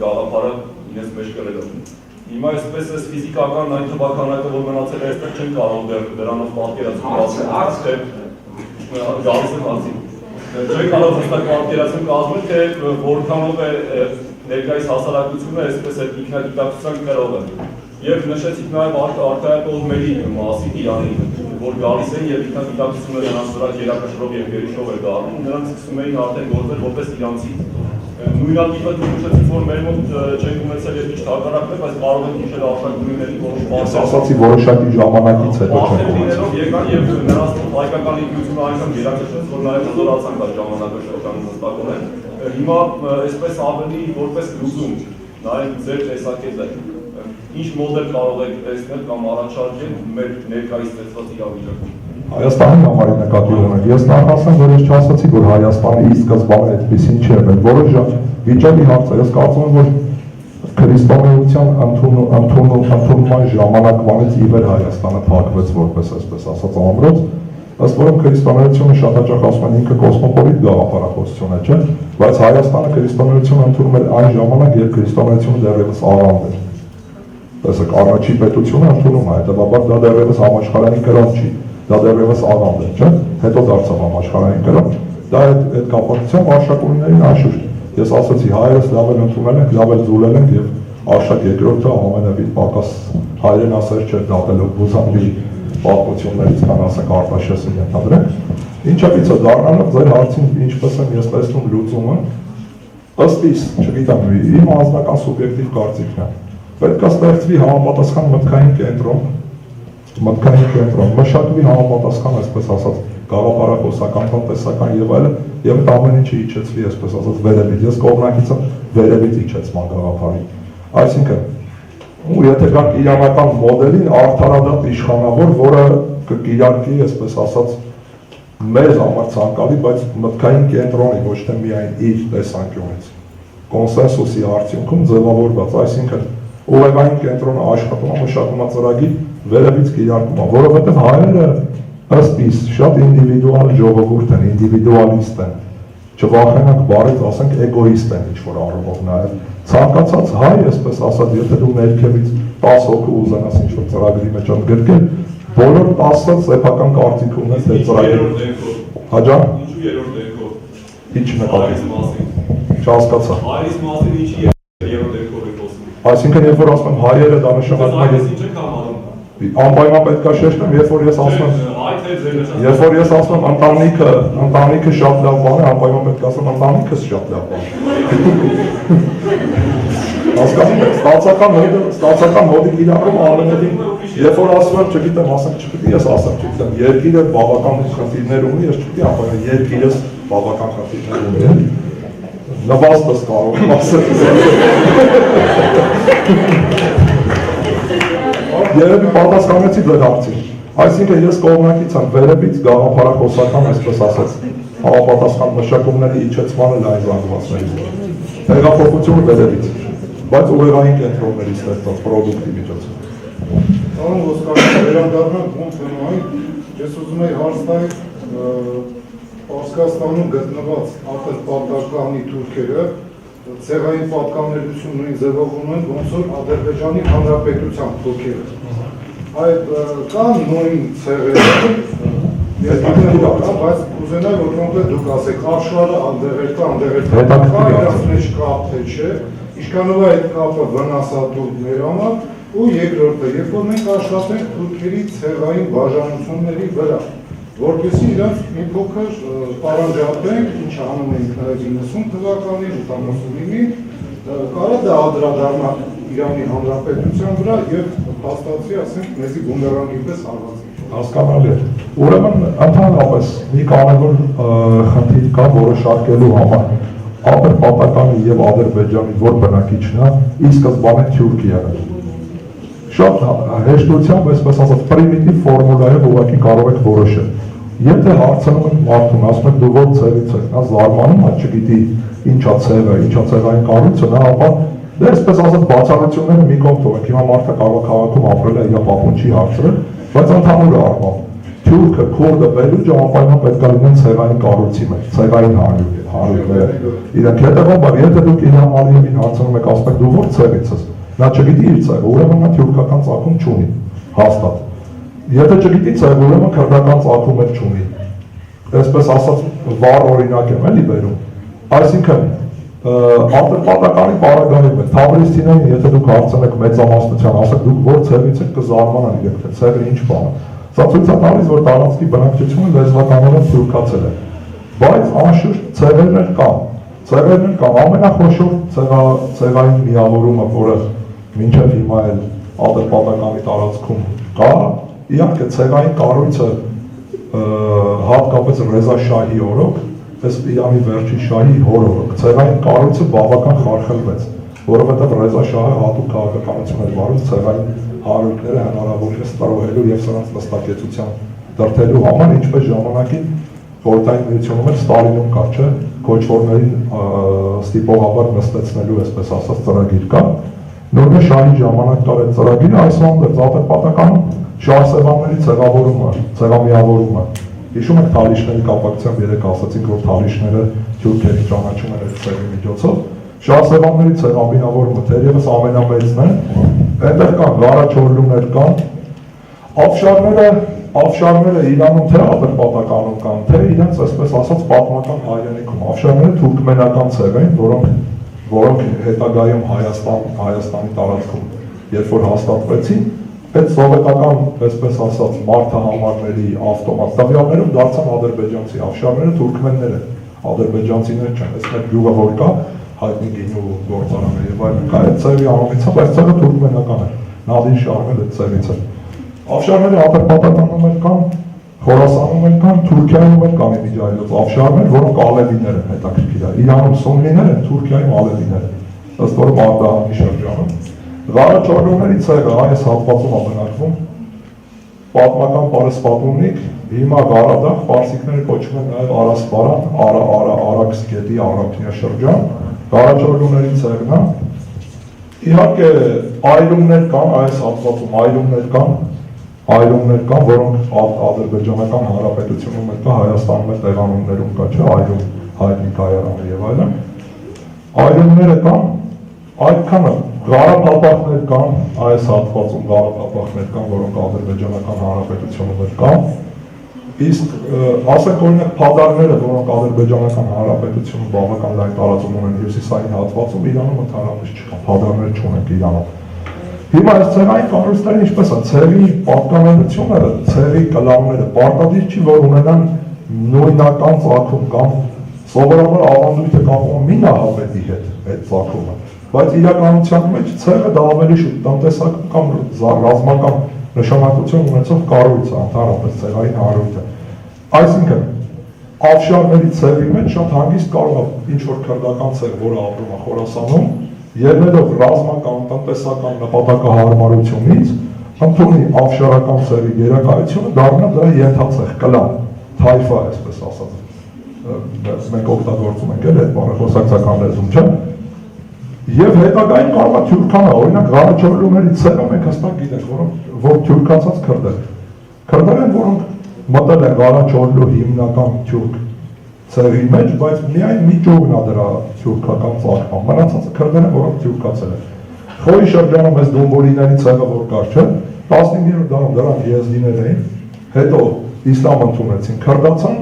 գաղափարը իրենց մեջ կրելով։ Հիմա այսպես էս ֆիզիկական այն թվականակը, որ մնացել է այստեղ չեն կարող դեռ դրանով պատկերացում կազմել, չեն կարող հստակ պատկերացում կազմել, թե որքանով է ներկայիս հասարակությունը այսպես այդ ինքնագիտակցության կրող է։ Եվ նշեցիք նաև արտահայտողների մասին Իրանի, որ գալիս են եւ ինքնագիտակցությունը նրանց վրա գերակշռող եւ գերիշխող է դառնում, նրանք սկսում էին արդեն գործել որպես իրանցի։ Նույնատիպը դուք նշեցիք, որ մեր մոտ չենք ունեցել եւ ինչ հակառակն է, բայց կարող ենք հիշել արտաքննությունների որոշ բացառ։ Ասացի որոշակի ժամանակից հետո չենք ունեցել։ Եկան եւ նրանց հայկական ինքնությունը այնքան գերակշռեց, որ նաև հզորացան այդ ժամանակաշրջանը հստակորեն։ Հիմա այսպես ավելի որպես լուծում նաև ձեր տեսակետը ինչ մոդել կարող եք տեսնել կամ առաջարկել մեր ներկայիս ստեղծված իրավիճակում։ Հայաստանի համար նկատի ունենք։ Ես նախ ասեմ, որ ես չասացի, որ Հայաստանը ի սկզբանե այդպեսին չի եղել։ Որոշ վիճակի հարց է։ Ես կարծում եմ, որ քրիստոնեության ընդունման ժամանակվանից ի վեր Հայաստանը փակվեց որպես այսպես ասած ամրոց, ըստ որում քրիստոնեությունը շատ հաճախ ասում են ինքը կոսմոպոլիտ գաղափարախոսություն է, չէ՞, բայց Հայաստանը քրիստոնեությունը ընդունում էր այն ժամանակ, երբ քրիստոնեությունը դեռևս առանց էր։ Տեսեք, առաջի պետությունը ընդունում է, հետևաբար դա դեռևս համաշխարհային կրոն չի, դա դեռևս առանց էր, չէ՞, հետո դարձավ համաշխարհային կրոն։ Դա այդ կապակցությամբ արշակունիներին անշուշտ ես ասացի, հայերս լավ էլ ընդունել ենք, լավ էլ զուլել ենք եւ Արշակ երկրորդը ամենևին պակաս հայրենասեր չէր դատելով Բուզանդի պատմություններից, քան ասենք Արտաշեսին ենթադրենք։ Ինչևիցե դառնալով ձեր հարցին ինչպես եմ ես տեսնում լուծումը, ըստ իս, չգիտեմ, իմ անձնական սուբյեկտիվ կարծիքն է։ Պետք է ստեղծվի համապատասխան մտքային կենտրոն, մշակվի համապատասխան, այսպես ասած, գաղափարախոսական, տնտեսական եւ այլն, եւ այդ ամեն ինչը իջեցվի, այսպես ասած, վերևից։ Ես կողմնակից եմ վերևից իջեցման գաղափարի։ Այսինքն, եթե կան իրանական մոդելին արդարադատ իշխանավոր, որը կկիրարկի, այսպես ասած, մեզ համար ցանկալի, բայց մտքային կենտրոնի, ոչ թե միայն իր տեսանկյունից, կոնսենսուսի արդյունքում ձևավորված, այսինքն ուղեղային կենտրոնը աշխատում է, մշակում է ծրագիր, վերևից կիրարկում է, որովհետև հայերը ըստ իս շատ ինդիվիդուալ ժողովուրդ են, ինդիվիդուալիստ են, չվախենանք բառից, ասենք էգոիստ են ինչ-որ առումով նաև, ցանկացած հայ, այսպես ասած, եթե դու ներքևից 10 հոգու ուզենաս ինչ-որ ծրագրի մեջ ընդգրկել, բոլոր 10-ը սեփական կարծիք ունեն դե ծրագրի։ Հաջա՞։ Ինչու երրորդ դեպքով։ Ինչ նկատի։ Չհասկացա։ Հայերիս մասին ինչի երրորդ դեպքով եք խոսում։ Այսինքն, երբ որ ասում եմ հայերը, դա նշանակում է ինչ եք համարում։ Անպայման պետք է շեշտեմ, երբ որ ես ասում եմ ընտանիքը շատ լավ բան է, անպայման պետք է ասեմ ընտանիքս շատ լավ բան է։ Հասկանում եք, ստացական մոդի կիրառում ամենևին, երբ որ ասում եմ, չգիտեմ, ասենք չպիտի ես ասեմ, չգիտեմ, երկիրը բավական խնդիրներ ունի, ես չպիտի անպայման երկիրս բավական խնդիրներ ունի, նվաստս կարող եմ ասել։ Երևի պատասխանեցի ձեր հարցին։ Այսինքն ես կողմնակից եմ վերևից գաղափարախոսական, այսպես ասած, համապատասխան մշակումների իջեցմանը լայն զանգվածների։ Տեղափոխությունը վերևից, բայց ուղեղային կենտրոնների ստեղծած պրոդուկտի միջոցով։ Պարոն Ոսկանյան, վերադառնանք ում թեմային, ես ուզում եի հարց տալ Պարսկաստանում գտնված արտապատականի թուրքերը ցեղային պատկանելություն նույն ձևով ունեն, ոնց որ Ադրբեջանի Հանրապետության թուրքերը։ Այդ կան նույն ցեղերը, ես գիտեմ, բայց կուզենայի, որ կոնկրետ դուք ասեք, աշխարհը անդեղեր կա, իրաց մեջ կապ թե չէ, ինչքանով է այդ կապը վնասատու մեր համար, ու երկրորդը, երբ որ մենք աշխատենք թուրքերի ցեղային բաժանությունների վրա, որպեսզի իրաց մի փոքր պարանջատենք, ինչ անում ենք նաև 90 թվականին, 89-ին, կարա դա անդրադառնա Իրանի Հանրապետության վրա եւ հաստատվի, ասենք, մեզի բումերանգի պես հարվածի։ Հասկանալի է։ Ուրեմն ընդհանրապես մի կարևոր խնդիր կա որոշարկելու համար Ադրբեջանի եւ Ադրբեջանի որ բնակիչն է, ի սկզբանե Թուրքիան է։ Շատ հեշտությամբ, այսպես ասած, պրիմիտիվ ֆորմուլայով ուղղակի կարող եք որոշել։ Եթե հարցնում եք մարդուն, ասում եք դու ո՞ր ցեղից եք, նա զարմանում է, չգիտի ինչա ցեղը, ինչա ցեղային կառույցը, նա ապա դե այսպես ասած բացառությունները մի կողմ թողենք, հիմա մարդը կարող քաղաքում ապրել է, իր պապուն չի հարցրել, բայց ընդհանուր առմամբ թուրքը, քուրդը, բելուջը անպայման պետք է լինեն ցեղային կառույցի մեջ, ցեղային հարյուր։ Իրանք հետևաբար, եթե դուք Իլհամ Ալիևին հարցնում եք, ասում եք դու ո՞ր ցեղից ես, նա չգիտի իր ցեղը, ուրեմն նա թուրքական ծագում չունի, հաստատ։ Եթե չգիտի ցեղը, ուրեմն քրդական ծագում չունի։ Այսպես ասած, վառ օրինակ եմ էլի բերում։ Այսինքն Ատրպատականի պարագայում է, Թավրիստինային, եթե դուք հարցնեք մեծամասնության, ասեք դուք որ ցեղից եք կզարմանան իրենք, թե ցեղը ինչ բան է։ Սա ցույց է տալիս, որ տարածքի բնակչությունը լեզվականորեն թուրքացել է։ Բայց անշուշտ ցեղերն կան, ամենախոշոր ցեղային միավորումը, որը մինչև հիմա էլ Ատրպատականի տարածքում կա, իհարկե ցեղային կառույցը հատկապես Ռեզա շահի օրոք, այս Իրանի վերջի շահի հորօրոք, ցեղային կառույցը բավական խարխլվեց, որովհետև Ռեզա շահը հատուկ քաղաքականություն էր վարում ցեղային հարույթները հնարավորինս տրոհելու եւ սրանց նստակեցության դրդելու համար, ինչպես ժամանակին խորհրդային միությունում էր Ստալինում կար, չէ, քոչվորներին ստիպողաբար նստեցնելու, այսպես ասած, ծրագիր կա։ Նույնը շահի ժամանակ կար այդ ծրագիրը, այսօր Ատրպատականում շահսևանների ցեղամիավորումը։ Հիշում եք Թալիշների կապակցությամբ երեք ասացինք, որ Թալիշները թուրքերի ճանաչում են այդ ցեղի միջոցով։ Շահսևանների ցեղամիավորումը թերևս ամենամեծն է, այնտեղ կան գարաչորլուներ կան, Ավշարները Իրանում թե Ատրպատականում կան, թե իրենց այսպես ասած պատմական հայրենիքում։ Ավշարները թուրքմենական ցեղ են, որոնք հետագայում Հայաստանի տարածքում երբ որ հաստատվեցին, այդ սովետական, այսպես ասած, մարդահամարների ավտոմատ տվյալներում դարձան ադրբեջանցի, ավշարները թուրքմեններ են, ադրբեջանցիներ չեն, այս մեկ գյուղը որ կա, հայտնի գինու գործարանը եւ այլն կա, այդ ցեղի անունից է, բայց ցեղը թուրքմենական է, Նադիր Շահն էլ այդ ցեղից է։ Ավշարները Ատրպատականում էլ կան, Խորասանում էլ կան, Թուրքիայում էլ կան իմիջայլոց ավշարներ, որոնք ալևիներ են, հետաքրքիր է, Իրանում սուննիներ են, Թուրքիայում ալևիներ են, ըստ որում Արդահանի շրջանում։ Գարաչորլուների ցեղը այս հատվածում է բնակվում, պատմական պարսպատումնիկ, հիմա Ղարադաղ, պարսիկները կոչվում են նաև Արասպարան, Արաքս գետի Արաքնյա շրջան, Գարաչորլուների ցեղն է։ Իհարկե այրումներ կան այս հատվածում, այրումներ կան, որոնք ադրբեջանական հանրապետությունում էլ կա, Հայաստանում էլ տեղանուններում կա, չէ, այրում հայտնի կայարանը եւ այլն։ Այրումները կան, այդքանը Գարափապախներ կան, այս հատվածում գարափապախներ կան, որոնք ադրբեջանական հանրապետությունում էլ կան։ Իսկ ասենք օրինակ փադարները, որոնք ադրբեջանական հանրապետությունում բավական լայն տարածում ունեն հյուսիսային հատվածում, Իրանում ընդհանրապես չկան, փադարներ չունենք Իրանում։ Հիմա այս ցեղային կառույցները ինչպես է, ցեղի պատկանելությունը, ցեղի կլանները պարտադիր չի, որ ունենան նույնական ծագում կամ սովորաբար ավանդույթը կապվում մի նահապետի հետ այդ ծագումը, բայց իրականության մեջ ցեղը դա ավելի շուտ տնտեսական կամ ռազմական նշանակություն ունեցող կառույց է, ընդհանրապես ցեղային հարույթը։ Այսինքն ավշարների ցեղի մեջ շատ հանգիստ կարող է ինչ-որ քրդական ցեղ, որը ապրում է Խորասանում, ելնելով ռազմական, տնտեսական նպատակահարմարությունից, ընդունի ավշարական ցեղի գերակայությունը, դառնա դրա ենթացեղ, կլան, թայֆա, այսպես ասած, մենք օգտագործում ենք այդ բառը խոսակցական լեզվում, չէ՞։ Եվ հետագային կարող է թուրքանը, օրինակ Ղարաչորլուների ցեղը մենք հստակ գիտենք, որ թուրքացած քրդեր են, որոնք մտել են Ղարաչորլու հիմնական թուրք ցեղի մեջ, բայց միայն մի ճյուղն է դրա թուրքական ծագման, մնացածը քրդեր են, որոնք թուրքացել են։ Խորի շրջանում այս դոմբոլիների ցեղը որ կար, չէ՞, 15-րդ դարում դրանք եզդիներ էին, հետո իսլամ ընդունեցին, քրդացան,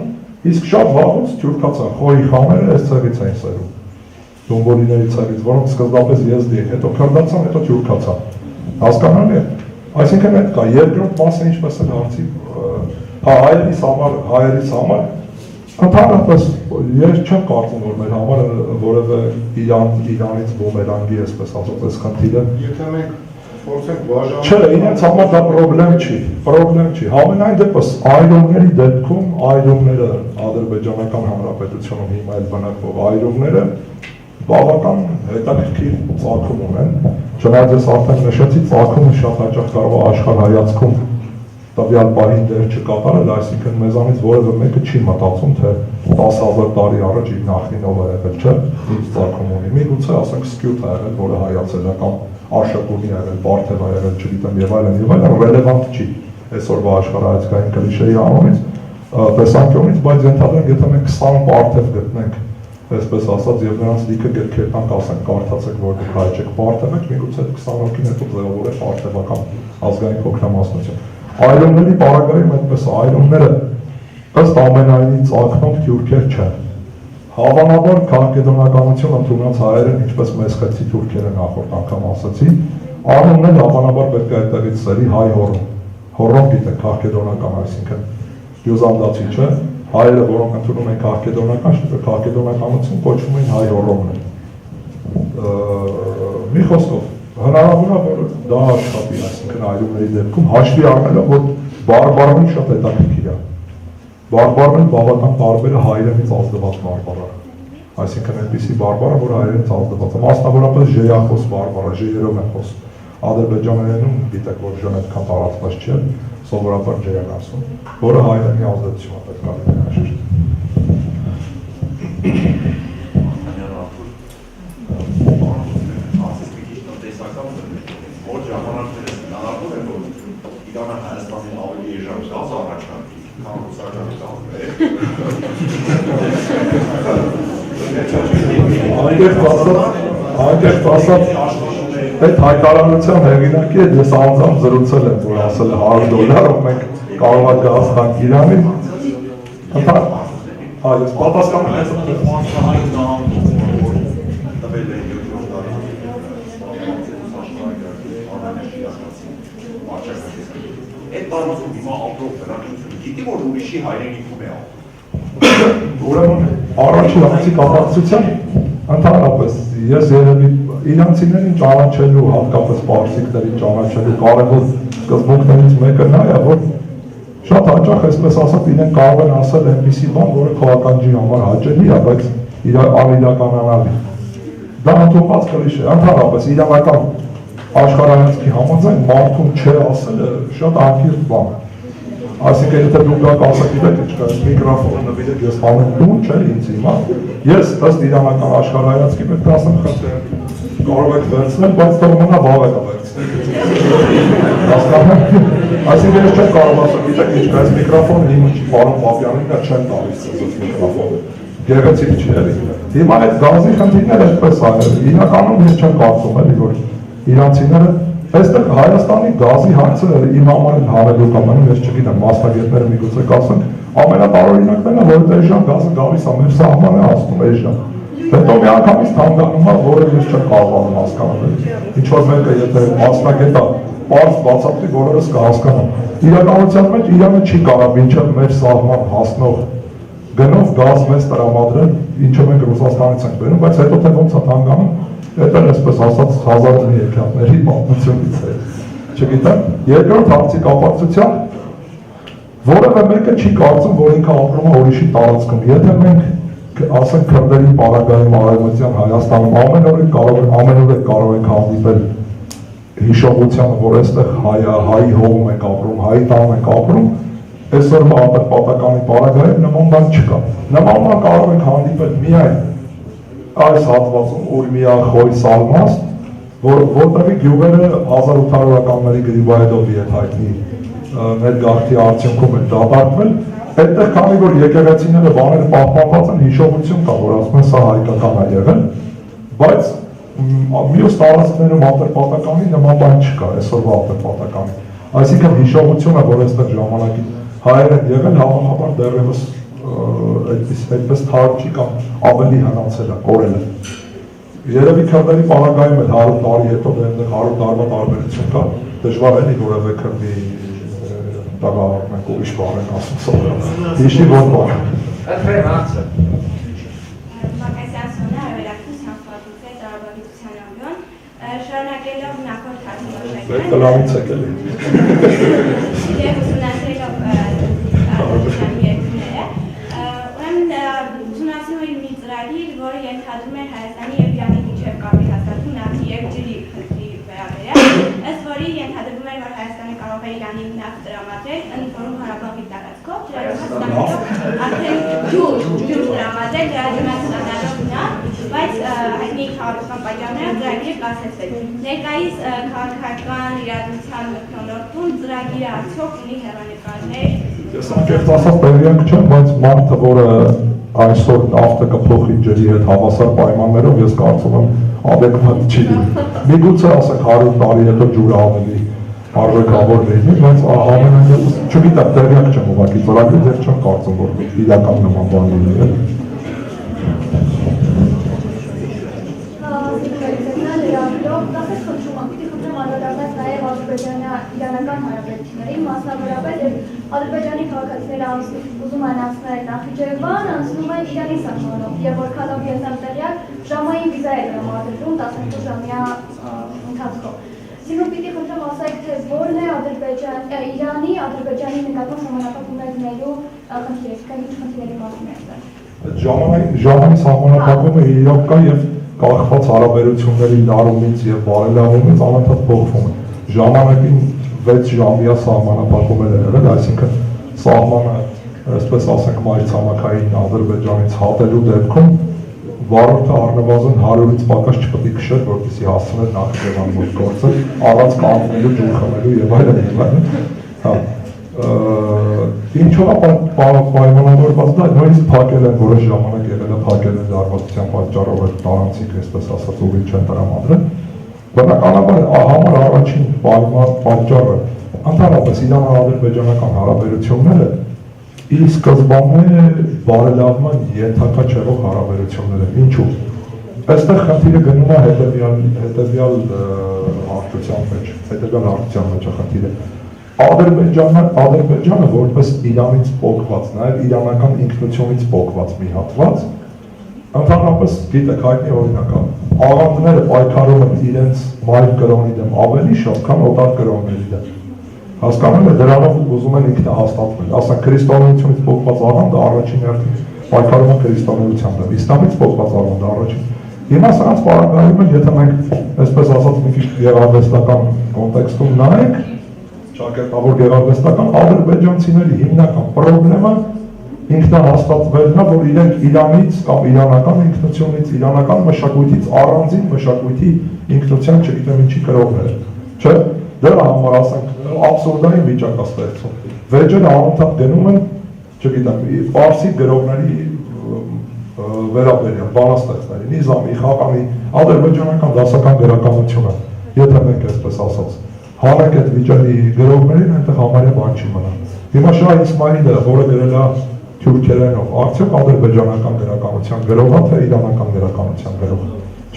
իսկ շատ վաղուց թուրքացան, Խորի խաները այս ցեղից էին սերում, դոմբոլիների ցեղից, որոնք սկզբապես եզդի են, հետո քրդացան, հետո թուրքացան։ Հասկանալի է։ Այսինքն այդ կա, երկրորդ մասը ինչպես են հարցի, հայերիս համար ընդհանրապես ես չեմ կարծում, որ մեր համար որևէ Իրանից բումերանգի այսպես ասած այս խնդիրը։ Եթե մենք փորձենք բաժանել։ Չէ, իրենց համար դա պրոբլեմ չի։ Համենայն դեպս այրումների դեպքում այրումները Ադրբեջանական հանրապետությունում հիմա էլ բնակվող այրումները բավական հետաքրքիր ծագում ունեն։ Չնայած ես արդեն նշեցի, ծագումը շատ հաճախ կարող է աշխարհայացքում տվյալ պահին դեր չկատարել, այսինքն մեզանից որևէ մեկը չի մտածում, թե 10,000 տարի առաջ իր նախնինով է եղել, չէ՞, ինչ ծագում ունի։ Միգուցե ասենք Սկյութ է եղել, որը հայացել է, կամ Աշակունի է եղել, Պարթև է եղել, չգիտեմ, եւ այլն, ռելևանտ չի այսօրվա աշխարհայացքային կլիշեի անունից, տեսանկյունից, բայց ենթադրենք, եթե մենք 20 Պարթև գտնենք, այսպես ասած, եւ նրանց լիքը գրքեր տանք, ասենք, կարդացեք, որ դուք հայ չեք, Պարթև եք, միգուցե 20 հոգին հետո ձևավորել պարթևական ազգային փոքրամասնություն։ Այրումների պարագայում այդպես այրումները ըստ ամենայնի ծագնող թուրքեր չեն, Հավանաբար քաղաքագիտականություն ընդունած հայերեն, ինչպես մեզ խեցի թուրքերը նախորդ անգամ ասացի, անունն էլ հավանաբար պետք է այդտեղից սերի հայ հոռոմ։ Հոռոմ գիտեք քաղաքագիտական, այսինքն հյուզանդացի չէ, հայերը, որոնք ընդունում են քաղաքագիտականություն, կոչվում են հայ հոռոմներ։ Մի խոսքով, հնարավոր է, որ դա աշխատի, այսինքն այրումների դեպքում հաշվի առնելով, որ բարբարն շատ հետաքրքիր է։ Բարբարն բավական տարբեր է հայերենից ազդված բարբարը։ Այսինքն այնպիսի բարբարը, որ հայերենից ազդված է։ Մասնավորապես ժեյախոս բարբարը, ժեյերով են խոսում։ Ադրբեջաներենում գիտեք, որ ժեն այդքան տարածված չէ, սովորաբար ջեր են ասում, որը հայերենի ազդեցություն է պետք է լինի Անկեղծ ասած, այդ հայտարարության հեղինակի հետ ես անձամբ զրուցել եմ, որ ասել է $100, մենք կարող է գազ տանք Իրանին։ Ես պատասխանում Այդ տարածում հիմա ապրող բնակչությունը գիտի, որ ուրիշի հայրենիքում է ապրում։ Ուրեմն առաջին անձի կապակցությամբ ընդհանրապես ես երևի իրանցիներին ճանաչելու, հատկապես պարսիկներին ճանաչելու կարևոր սկզբունքներից մեկը նա է, որ շատ հաճախ, այսպես ասած, իրենք կարող են ասել այնպիսի բան, որը քո ականջի համար հաճելի է, բայց անիրականանալի։ Դա ընդունված կլիշե է, ընդհանրապես իրանական աշխարհայացքի համաձայն մարդուն չէ ասելը շատ անկիրք բան է։ Այսինքն եթե դուք գաք ասեք, գիտեք ինչ կա, միկրոֆոնը նվիրեք, ես բանում տուն չէ ինձ հիմա, ես ըստ իրանական աշխարհայացքի պետք է ասեմ խնդրեմ, կարող եք վերցնել, բայց թող մնա վավերը վերցնեք։ Այսինքն ես չեմ կարող ասել, գիտեք ինչ կա, այս միկրոֆոնը հիմա չի պարոն Պապյանին դա չեմ տալիս այս միկրոֆոնը, գեղեցիկ չի էլի։ Հիմա այդ գազի խնդիրները այդպես է, իրականում ես չեմ կարծում էլի, որ իրանցիները այստեղ Հայաստանի գազի հարցը իմ համար են հարելուկ ամենում, ես չգիտեմ, մասնագետները միգուցե կասեն, ամենատարօրինակն է, որ այժմ գազը գալիս է, մեր սահմանը հասնում է այժմ։ Հետո մի անգամից թանգանում է, որը ես չեմ կարողանում հասկանալ։ Ինչ որ մեկը եթե մասնագետ է, պարզ բացատրի, բոլորս կհասկանան։ Իրականության մեջ Իրանը չի կարող մինչև մեր սահման հասնող գնով գազ մեզ տրամադրել, ինչը մենք Ռուսաստանից ենք բերում, բայց հետո թե ոնց է թանգանում, դա այսպես ասած հազարների եկյատների պատմությունից է։ Չգիտեմ, երկրորդ հարցի կապակցությամբ որևէ մեկը չի կարծում, որ ինքը ապրում է ուրիշի տարածքում։ Եթե մենք ասենք քրդերի պարագայում արևմտյան Հայաստանում ամեն օր կարող ենք հանդիպել հիշողությանը, որ այստեղ հայի հողում ենք ապրում, հայի տանում ենք ապրում, այսօրվա ատրպատականի պարագայում նման բան չկա։ Նման բան կարող ենք հանդիպել միայն այս հատվածում Ուրմիա, Խոյ, Սալմաստ, որտեղի գյուղերը 1800-ականների Գրիբայեդովի հետ հայտնի ներգաղթի արդյունքում են դատարկվել, այդտեղ քանի որ եկեղեցիները բաները պահպանված են, հիշողություն կա, որ ասում են սա հայկական է եղել, բայց մյուս տարածքներում ատրպատականի նման բան չկա, այսօրվա ատրպատականի։ Այսինքն հիշողությունը, որ այստեղ ժամանակի հայեր են եղել, հավանաբար դեռևս այդպես թարմ չի կամ ավելի հնացել է, կորել է։ Երևի քրդերի պարագայում էլ 100 տարի հետո դեռ 100 տարվա տարբերություն կա, դժվար էլի որևէ քրդի տղավարկ մենք ուրիշ բառ են ասում սովորաբար։ Հիշի որ բառ։ Ընտրեն հարցը։ Մակասյան Սոնա Արևելակի Սանխոդուցե Տարաբագիտության ամբիոն, շարունակելով նախորդ հարցի Վեր կլանից եք էլի։ Եվ ուսումնասիրելով տարբերության երկրները, ուսումնասիրում մի ծրագիր, որը ենթադրում էր Հայաստանի և Իրանի միջև կապի հաստատում նավթի և ջրի խնդրի վերաբերյալ, ըստ որի ենթադրվում էր, որ Հայաստանը կարող է Իրանին նավթ տրամադրել, ընդ որում Ղարաբաղի տարածքով, ջրադրված արդեն ջուր տրամադրել, ջրադրված ստանալով նավթ, բայց հայտնի քաղաքական պատճառներով ծրագիրը կասեցվել։ Ներկայիս քաղաքական իրադրության մթնոլորտում ծրագիրը արդյոք ունի հեռանկարներ։ Ես անկեղծ ասած տեղյակ չեմ, բայց մարդը, որը այսօր նավթը կփոխի ջրի հետ հավասար պայմաններով, ես կարծում եմ adekvat չի լինի։ Միգուցե ասենք 100 տարի հետո ջուրը ավելի արժեքավոր լինի, բայց ամենայնիվ չգիտեմ, տեղյակ չեմ ուղղակի ծրագրի դեռ չեմ կարծում, որ իրական նման բան լինի։ Ադրբեջանական հարաբերությունների, մասնավորապես Ադրբեջանի քաղաքացիները ուզում են անցնել Նախիջևան, անցնում են Իրանի սահմանով, եւ որքանով ես եմ տեղյակ, ժամային վիզա է տրամադրվում 12 ժամյա ընթացքով։ Սիրուն պիտի խնդրեմ ասեք, թե որն է Իրանի, Ադրբեջանի նկատմամբ սահմանափակումներու խնդիրը, կամ ինչ խնդիրների մասին է դա։ Ժամանի սահմանափակումը իրոք կա եւ կախված հարաբերությունների լարումից եւ բարելավումից անընդհատ փոխվում է։ Ժամանակին 6 ժամյա սահմանափակում էր եղել, այսինքն սահմանը, այսպես ասենք, մայրցամաքային Ադրբեջանից հատելու դեպքում վարորդը առնվազն 100-ից պակաս չպետք է քշեր, որպեսզի հասցներ Նախիջևան մոտ գործել, առանց կանգնելու, ջուր խմելու եւ այլն եւ այլն։ Ինչու՞ է պայմանավորված դա, նույնիսկ փակել են որոշ ժամանակ եղել է փակել են զարմացության պատճառով այդ տարանցիկ, այսպես ասած, ուղին չեն տրամադրել։ Բնականաբար համար առաջին պատճառը ընդհանրապես իրано-ադրբեջանական հարաբերությունները իր սկզբանե բարելավման ենթակա չեղող հարաբերություններ են։ Ինչու՞։ Այստեղ խնդիրը գնում է հետևյալ հարթության մեջ է խնդիրը։ Ադրբեջանը որպես Իրանից պոկված, նաև իրանական ինքնությունից պոկված մի հատված, ընդհանրապես գիտեք հայտնի օրինակ է, աղանդները պայքարում են իրենց մայր կրոնի դեմ ավելի շատ, քան օտար կրոնների դեմ։ Հասկանում եք, դրանով ուզում են ինքնահաստատվել, ասենք քրիստոնեությունից պոկված աղանդը առաջին հերթին պայքարում է քրիստոնեության դեմ, իսլամից պոկված աղանդը առաջին։ Հիմա սրանց պարագայում են, եթե մենք այսպես ասած մի քիչ գեղարվեստական կոնտեքստում նայենք, ճակերտավոր գեղարվեստական ադրբեջանցիների հիմնական խնդրեմը ինքնահաստատվելն է, որ իրենք Իրանից կամ իրանական ինքնությունից, իրանական մշակույթից առանձին մշակույթի ինքնության չգիտեմ ինչի կրողներ են, չէ՞, դրա համար ասենք աբսուրդային վիճակ է ստեղծում։ Վեճերը անընդհատ գնում են, չգիտեմ, պարսի գրողների վերաբերյալ բանաստեղծների, Նիզամի, Խաղանի, ադրբեջանական դասական գրականությունը, եթե մենք այսպես ասած, հանեք այդ վիճակի գրողներին, այնտեղ համարյա բան չի մնա։ Հիմա Շահ Իսմայիլը, որը գրել է թուրքերենով, արդյոք ադրբեջանական գրականության գրող է, թե իրանական գրականության գրող։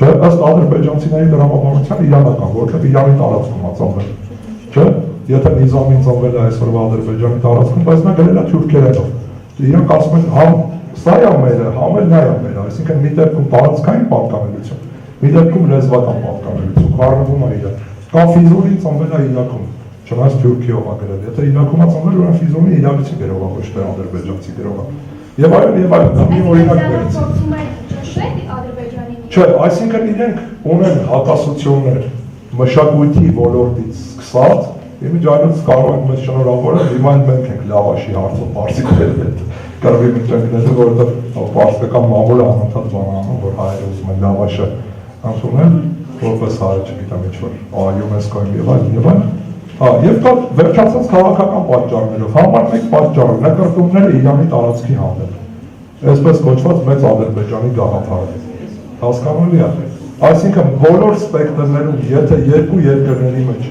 Չէ, ըստ ադրբեջանցիների դրամաբանության իրանական, որովհետև Իրանի տարածքում է ծնվել։ Չէ, եթե Նիզամին ծնվել է այսօրվա Ադրբեջանի տարածքում, բայց նա գրել է թուրքերենով։ Իրանք ասում են համ սա է մերը, համ էլ նա է մերը, այսինքն մի դեպքում տարածքային պատկանելություն, մի դեպքում լեզվական պատկանելություն, խառնվում է իրար։ Կամ Ֆիզուլին ծնվել է Իրաքում, չնայած Թուրքիով է գրել, եթե Իրաքում է ծնվել, ուրեմն Ֆիզուլին իրաքցի գրող է, ոչ թե ադրբեջանցի գրող է։ Եվ այլն, դա մի օրինակ բերեցի։ Չէ, այսինքն իրենք ունեն հակասություններ մշակույթի ոլորտից սկսած, իմիջիայլոց կարող են մեզ շնորհավորել, հիմա մենք ենք լավաշի հարցով պարսիկների հետ կռվի մեջ ընկնելու, որովհետև պարսկական մամուլը անընդհատ բանանում, որ հայերը ուզում են լավաշը ընդունել, որպես հայը չգիտեմ ինչ-որ ՅՈՒՆԵՍԿՕ-ում եւ այլն։ Եվ կա վերջացած քաղաքական պատճառներով, համար մեկ պատճառը նկարտումները Իրանի տարածքի հանդեպ, այսպես կոչված մեծ Ադրբեջանի գաղափարը։ Հասկանալի է։ Այսինքն բոլոր սպեկտրներում, եթե երկու երկրների մեջ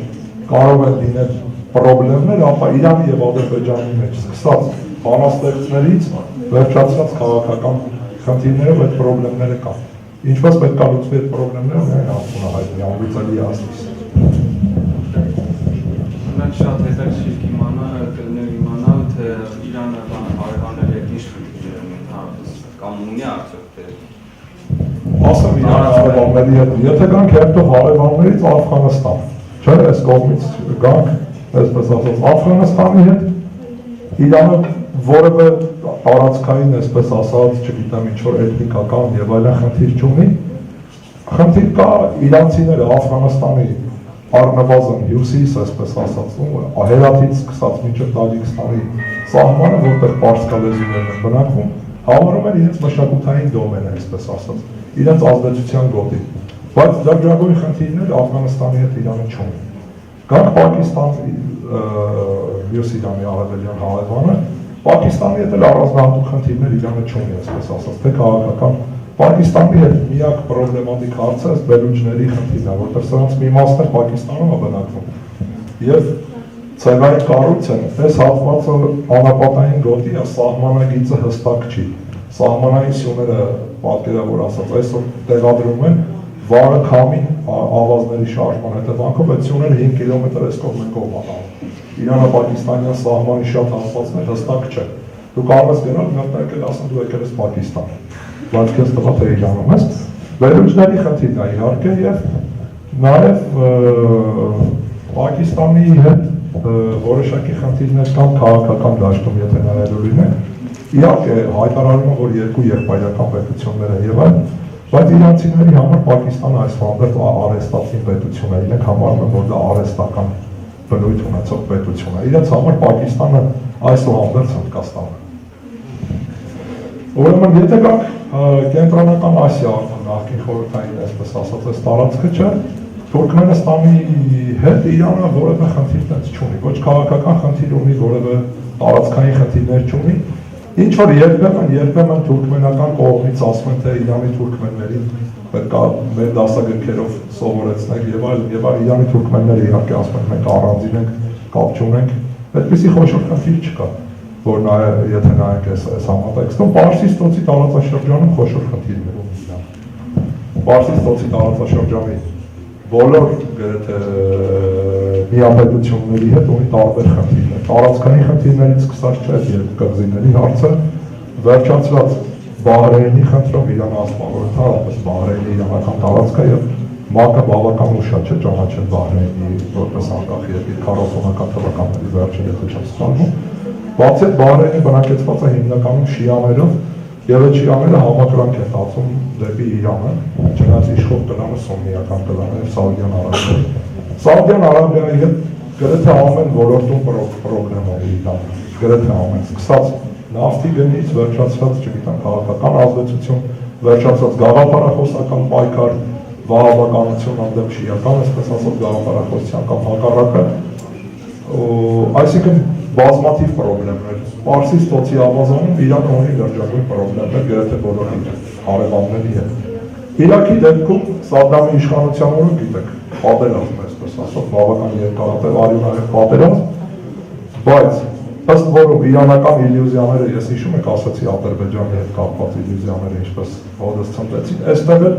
կարող են լինել խնդիրներ, ապա Իրանի եւ Ադրբեջանի մեջ սկսած բանաստեղծներից վերջացած քաղաքական խնդիրներով այդ խնդիրները կան։ Ինչպես պետք է լուծվի այդ խնդիրները, միայն ասում հայտնի անլուծելի է ասես։ Մենք շատ հետաքրքիր իմանալ, թե Իրանը հարևանների հետ ինչ խնդիրներ ունի ընդհանրապես կամ ունի արդյոք թե ասեմ Իրանի հարևանների հետ, եթե գանք հետո հարևաններից Աֆղանստան, չէ՞, այս կողմից գանք, այսպես ասած, Աֆղանստանի հետ Իրանը որևէ տարածքային, այսպես ասած, չգիտեմ ինչ-որ էթնիկական եւ այլն խնդիր չունի, խնդիր կա իրանցիները Աֆղանստանի առնվազն հյուսիս, այսպես ասած, Հերաթից սկսած մինչև Տաջիկստանի սահմանը, որտեղ պարսկալեզուներն են բնակվում, համարում են իրենց մշակութային դոմենը, այսպես ասած, իրենց ազդեցության գոտի, բայց լրջագույն խնդիրներ Աֆղանստանի հետ Իրանը չունի։ Գանք Պակիստան, մյուս Իրանի արևելյան հարևանը, Պակիստանի հետ էլ առանձնահատուկ խնդիրներ Իրանը չունի, այսպես ասած, թե քաղաքական Պակիստանի հետ միակ պրոբլեմատիկ հարցը բելուջների խնդիրն է, որտեղ սրանց մի մասն էլ Պակիստանում է բնակվում։ Եվ ցեղային կառույցը, այս հատվածը անապատային գոտի է, սահմանագիծը հստակ չի։ սահմանային սյուները պատկերավոր ասած այսօր տեղադրում են վարը քամին ավազների շարժման հետևանքով այդ սյուները 5 կիլոմետր այս կողմ են կողմանում։ Իրано-պակիստանյան սահմանի շատ հատվածներ հստակ չէ։ Դու կարող ես գնալ մտնել եկել ասեն դու եկել ես Պակիստան, բայց քեզ տղա թե Իրանում ես։ Վերլուծների խնդիրն է իհարկե եւ նաեւ Պակիստանի հետ որոշակի խնդիրներ կան քաղաքական դաշտում, եթե նայելու լինենք։ Իհարկե հայտարարումը, որ երկու եղբայրական պետություններ են եւ այլն, բայց իրանցիների համար Պակիստանը այս հանդեպ արհեստացին պետություն է, իրենք համարում են, որ դա արհեստական բնույթ ունեցող պետություն է։ Իրենց համար Պակիստանը այսուհանդերձ Հնդկաստանը։ Ուրեմն եթե գանք Կենտրոնական Ասիա նախկին խորհրդային, այսպես ասած, այս տարածքը չէ, Թուրքմենստանի հետ Իրանը որևէ խնդիր չունի, ոչ քաղաքական խնդիր ունի, որևէ տարածքային խնդիրներ չունի։ Ինչ որ երբեմն թուրքմենական կողմից ասում են, թե Իրանի թուրքմեններին պետք է մեր դասագրքերով սովորեցնել եւ այլն, Իրանի թուրքմենները իհարկե ասում են, մենք առանձին ենք, կապ չունենք, այդպիսի խոշոր խնդիր չկա, որ եթե նայենք այս համատեքստում, Պարսից ծոցի տարածաշրջանում խոշոր խնդիրներ ունի Իրանը։ Պարսից ծոցի տարածաշրջանի բոլոր գրեթե միապետությունների հետ ունի տարբեր խնդիրներ։ Տարածքային խնդիրներից սկսած չէ երկու կղզիների հարցը, վերջացրած Բահրեյնի խնդրով Իրանը ասում որ ընդհանրապես Բահրեյնի իրանական տարածքը եւ ՄԱԿ-ը բավական ուշ չէ ճանաչել Բահրեյնի որպես անկախ երկիր 40-ական թվականների վերջին եթե չեմ սխալվում։ Բացի այդ Բահրեյնի բնակեցված է հիմնականում շիաներով եւ այդ շիաները համակրանք են տածում դեպի Իրանը, չնայած իշխող կլանը սուննիական կլան է Սաուդյան Արաբիայի։ Սաուդյան Արաբիայի հետ գրեթե ամեն ոլորտում պրոբլեմ ունի Իրանը, գրեթե ամեն, սկսած նավթի գնից, վերջացած, չգիտեմ, քաղաքական ազդեցություն, վերջացած գաղափարախոսական պայքար, վահաբականություն ընդդեմ շիական, այսպես ասած գաղափարախոսության կամ հակառակը, այսինքն բազմաթիվ պրոբլեմներ։ Պարսից ծոցի ավազանում Իրանը ունի լրջագույն պրոբլեմներ գրեթե բոլոր հարևանների հետ։ Իրաքի դեպքում Սադամի իշխանության օրոք գիտեք, պատերազմ այսպես ասած, բավական երկարատև արյունահեղ պատերազմ, բայց ըստ որում իրանական իլյուզիաները, ես հիշում եք ասացի Ադրբեջանի հետ կապված իլյուզիաները ինչպես հոդս ցնդեցին, այստեղ էլ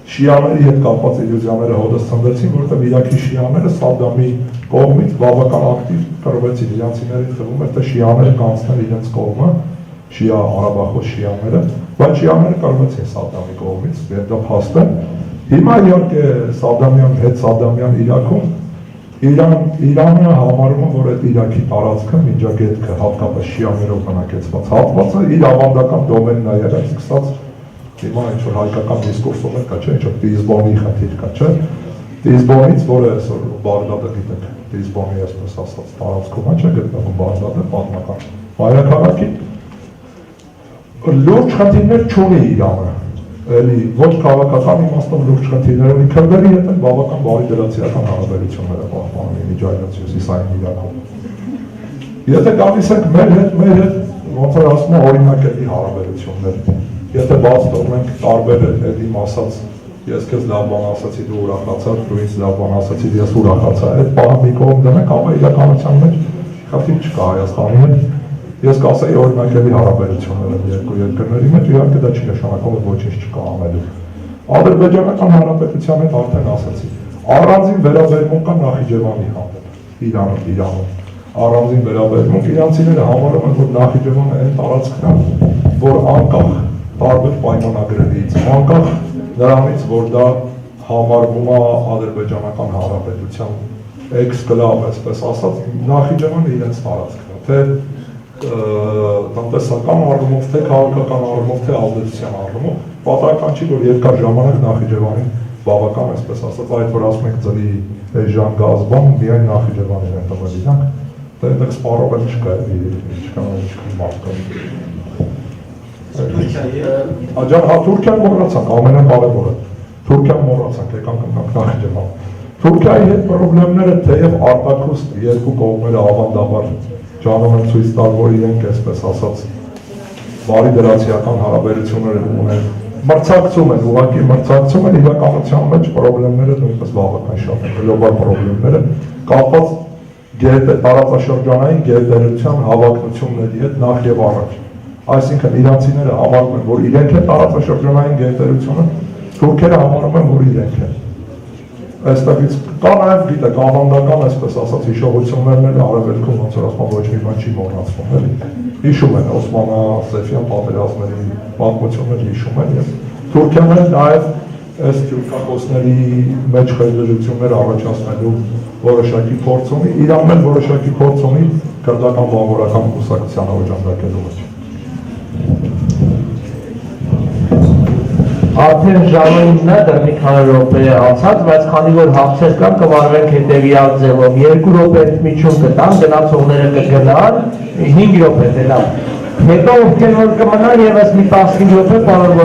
շիաների հետ կապված իլյուզիաները հոդս ցնդեցին, որովհետև Իրաքի շիաները Սադամի կողմից բավական ակտիվ կռվեցին, իրանցիներին թվում էր, թե շիաները կանցնել իրենց կողմը, շիա արաբախոս շիաները, բայց շիաները կռվեցին Սադամի կողմից, եւ դա փաստ է։ Հիմա իհարկե Սադամյան հետ Սադամյան Իրաքում Իրանը համարում է, որ այդ Իրաքի տարածքը, Մինջագետքը, հատկապես շիաներով բնակեցված հատվածը իր ավանդական դոմենն է եղել, սկսած հիմա ինչ-որ հայկական դիսկուրսով կա, չէ, ինչ-որ Տիզբոնի խնդիր կա, չէ, Տիզբոնից, որը այսօր Բաղդադը գիտեք, Տիզբոնի այսպես ասած տարածքում է, չէ, գտնվում Բաղդադը, պատմական մայրաքաղաքի, լուրջ խնդիրներ չունի Իրանը, էլի ոչ քաղաքական իմաստով լուրջ խնդիրներ ունի, քրդերի հետ են բավական բարի դրացիական հարաբերությունները պահպանում իմիջայնոց հյուսիսային Իրաքում։ Եթե գալիս ենք մեր հետ ոնց որ ասում են օրինակելի հարաբերություններ, եթե բաց թողնենք տարբեր հետ իմ ասած, ես քեզ լավ բան ասացի, դու ուրախացար, դու ինձ լավ բան ասացի, ես ուրախացա, այդ բանը մի կողմ դնենք, ապա իրականության մեջ խնդիր չկա Հայաստանի հետ։ Ես կասեի օրինակելի հարաբերություններ են երկու երկրների մեջ, իհարկե դա չի նշանակում, որ ոչինչ չկա անելու։ Ադրբեջանական հանրապետության հետ արդեն ասացի, առանձին վերաբերմունք կա Նախիջևանի հանդեպ, Իրանում, առանձին վերաբերմունք, իրանցիները համարում են, որ Նախիջևանը այն տարածքն է, որ անկախ տարբեր պայմանագրերից, անկախ նրանից, որ դա համարվում է ադրբեջանական հանրապետության էքսկլավ, այսպես ասած, Նախիջևանը իրենց տարածքն է, թե տնտեսական առումով, թե քաղաքական առումով, թե ազդեցության առումով, պատահական չի, որ երկար ժամանակ Նախիջևանին բավական, այսպես ասած, այդ որ ասում ենք ծրի էժան գազբան, միայն Նախիջևանին են տվել իրանք, դա այդտեղ սպառող էլ չկա, ինչքան մարդկան։ Աջան, հա, Թուրքիան մոռացանք, ամենակարևորը, Թուրքիան մոռացանք, եկանք ընկանք Նախիջևան։ Թուրքիայի հետ պրոբլեմները թեև արտաքուստ երկու կողմերը ավանդաբար ճանում են ցույց տալ, որ իրենք այսպես ասած բարի դրացիական հարաբերություններ ունեն, մրցակցում են, ուղղակի մրցակցում են, իրականության մեջ պրոբլեմները նույնպես բավական շատ են, գլոբալ պրոբլեմները կապված տարածաշրջանային գերտերության հավակնությունների հետ նախ եւ առաջ։ այսինքն իրանցիները համարում են, որ իրենք են տարածաշրջանային գերտերությունը, թուրքերը համարում են, որ իրենք են։ Այստեղից կա նաև գիտեք ավանդական, այսպես ասած, հիշողություններն արևելքում ոնց որ ասում ոչ մի բան չի մոռացվում, էլի։ Հիշում են Օսմանա-Սեֆյան պատերազմների պատմությունները հիշում են եւ թուրքիաները նաև այս թուրքախոսների մեջ խելրություններ առաջացնելու որոշակի փորձ ունի, Իրանն էլ որոշակի փորձ ունի քրդական բանվորական կուսակցությանը օժանդակելու մեջ։ Արդեն ժամը 9-ն է, դեռ մի քանի րոպե է անցած, բայց քանի որ հարցեր կան, կվարվենք հետևյալ ձևով։ 2 րոպե միջում կտան, գնացողները կգնան, 5 րոպե դե լավ։ Հետո ովքեր որ կմնան, եւս մի 15 րոպե, պարոն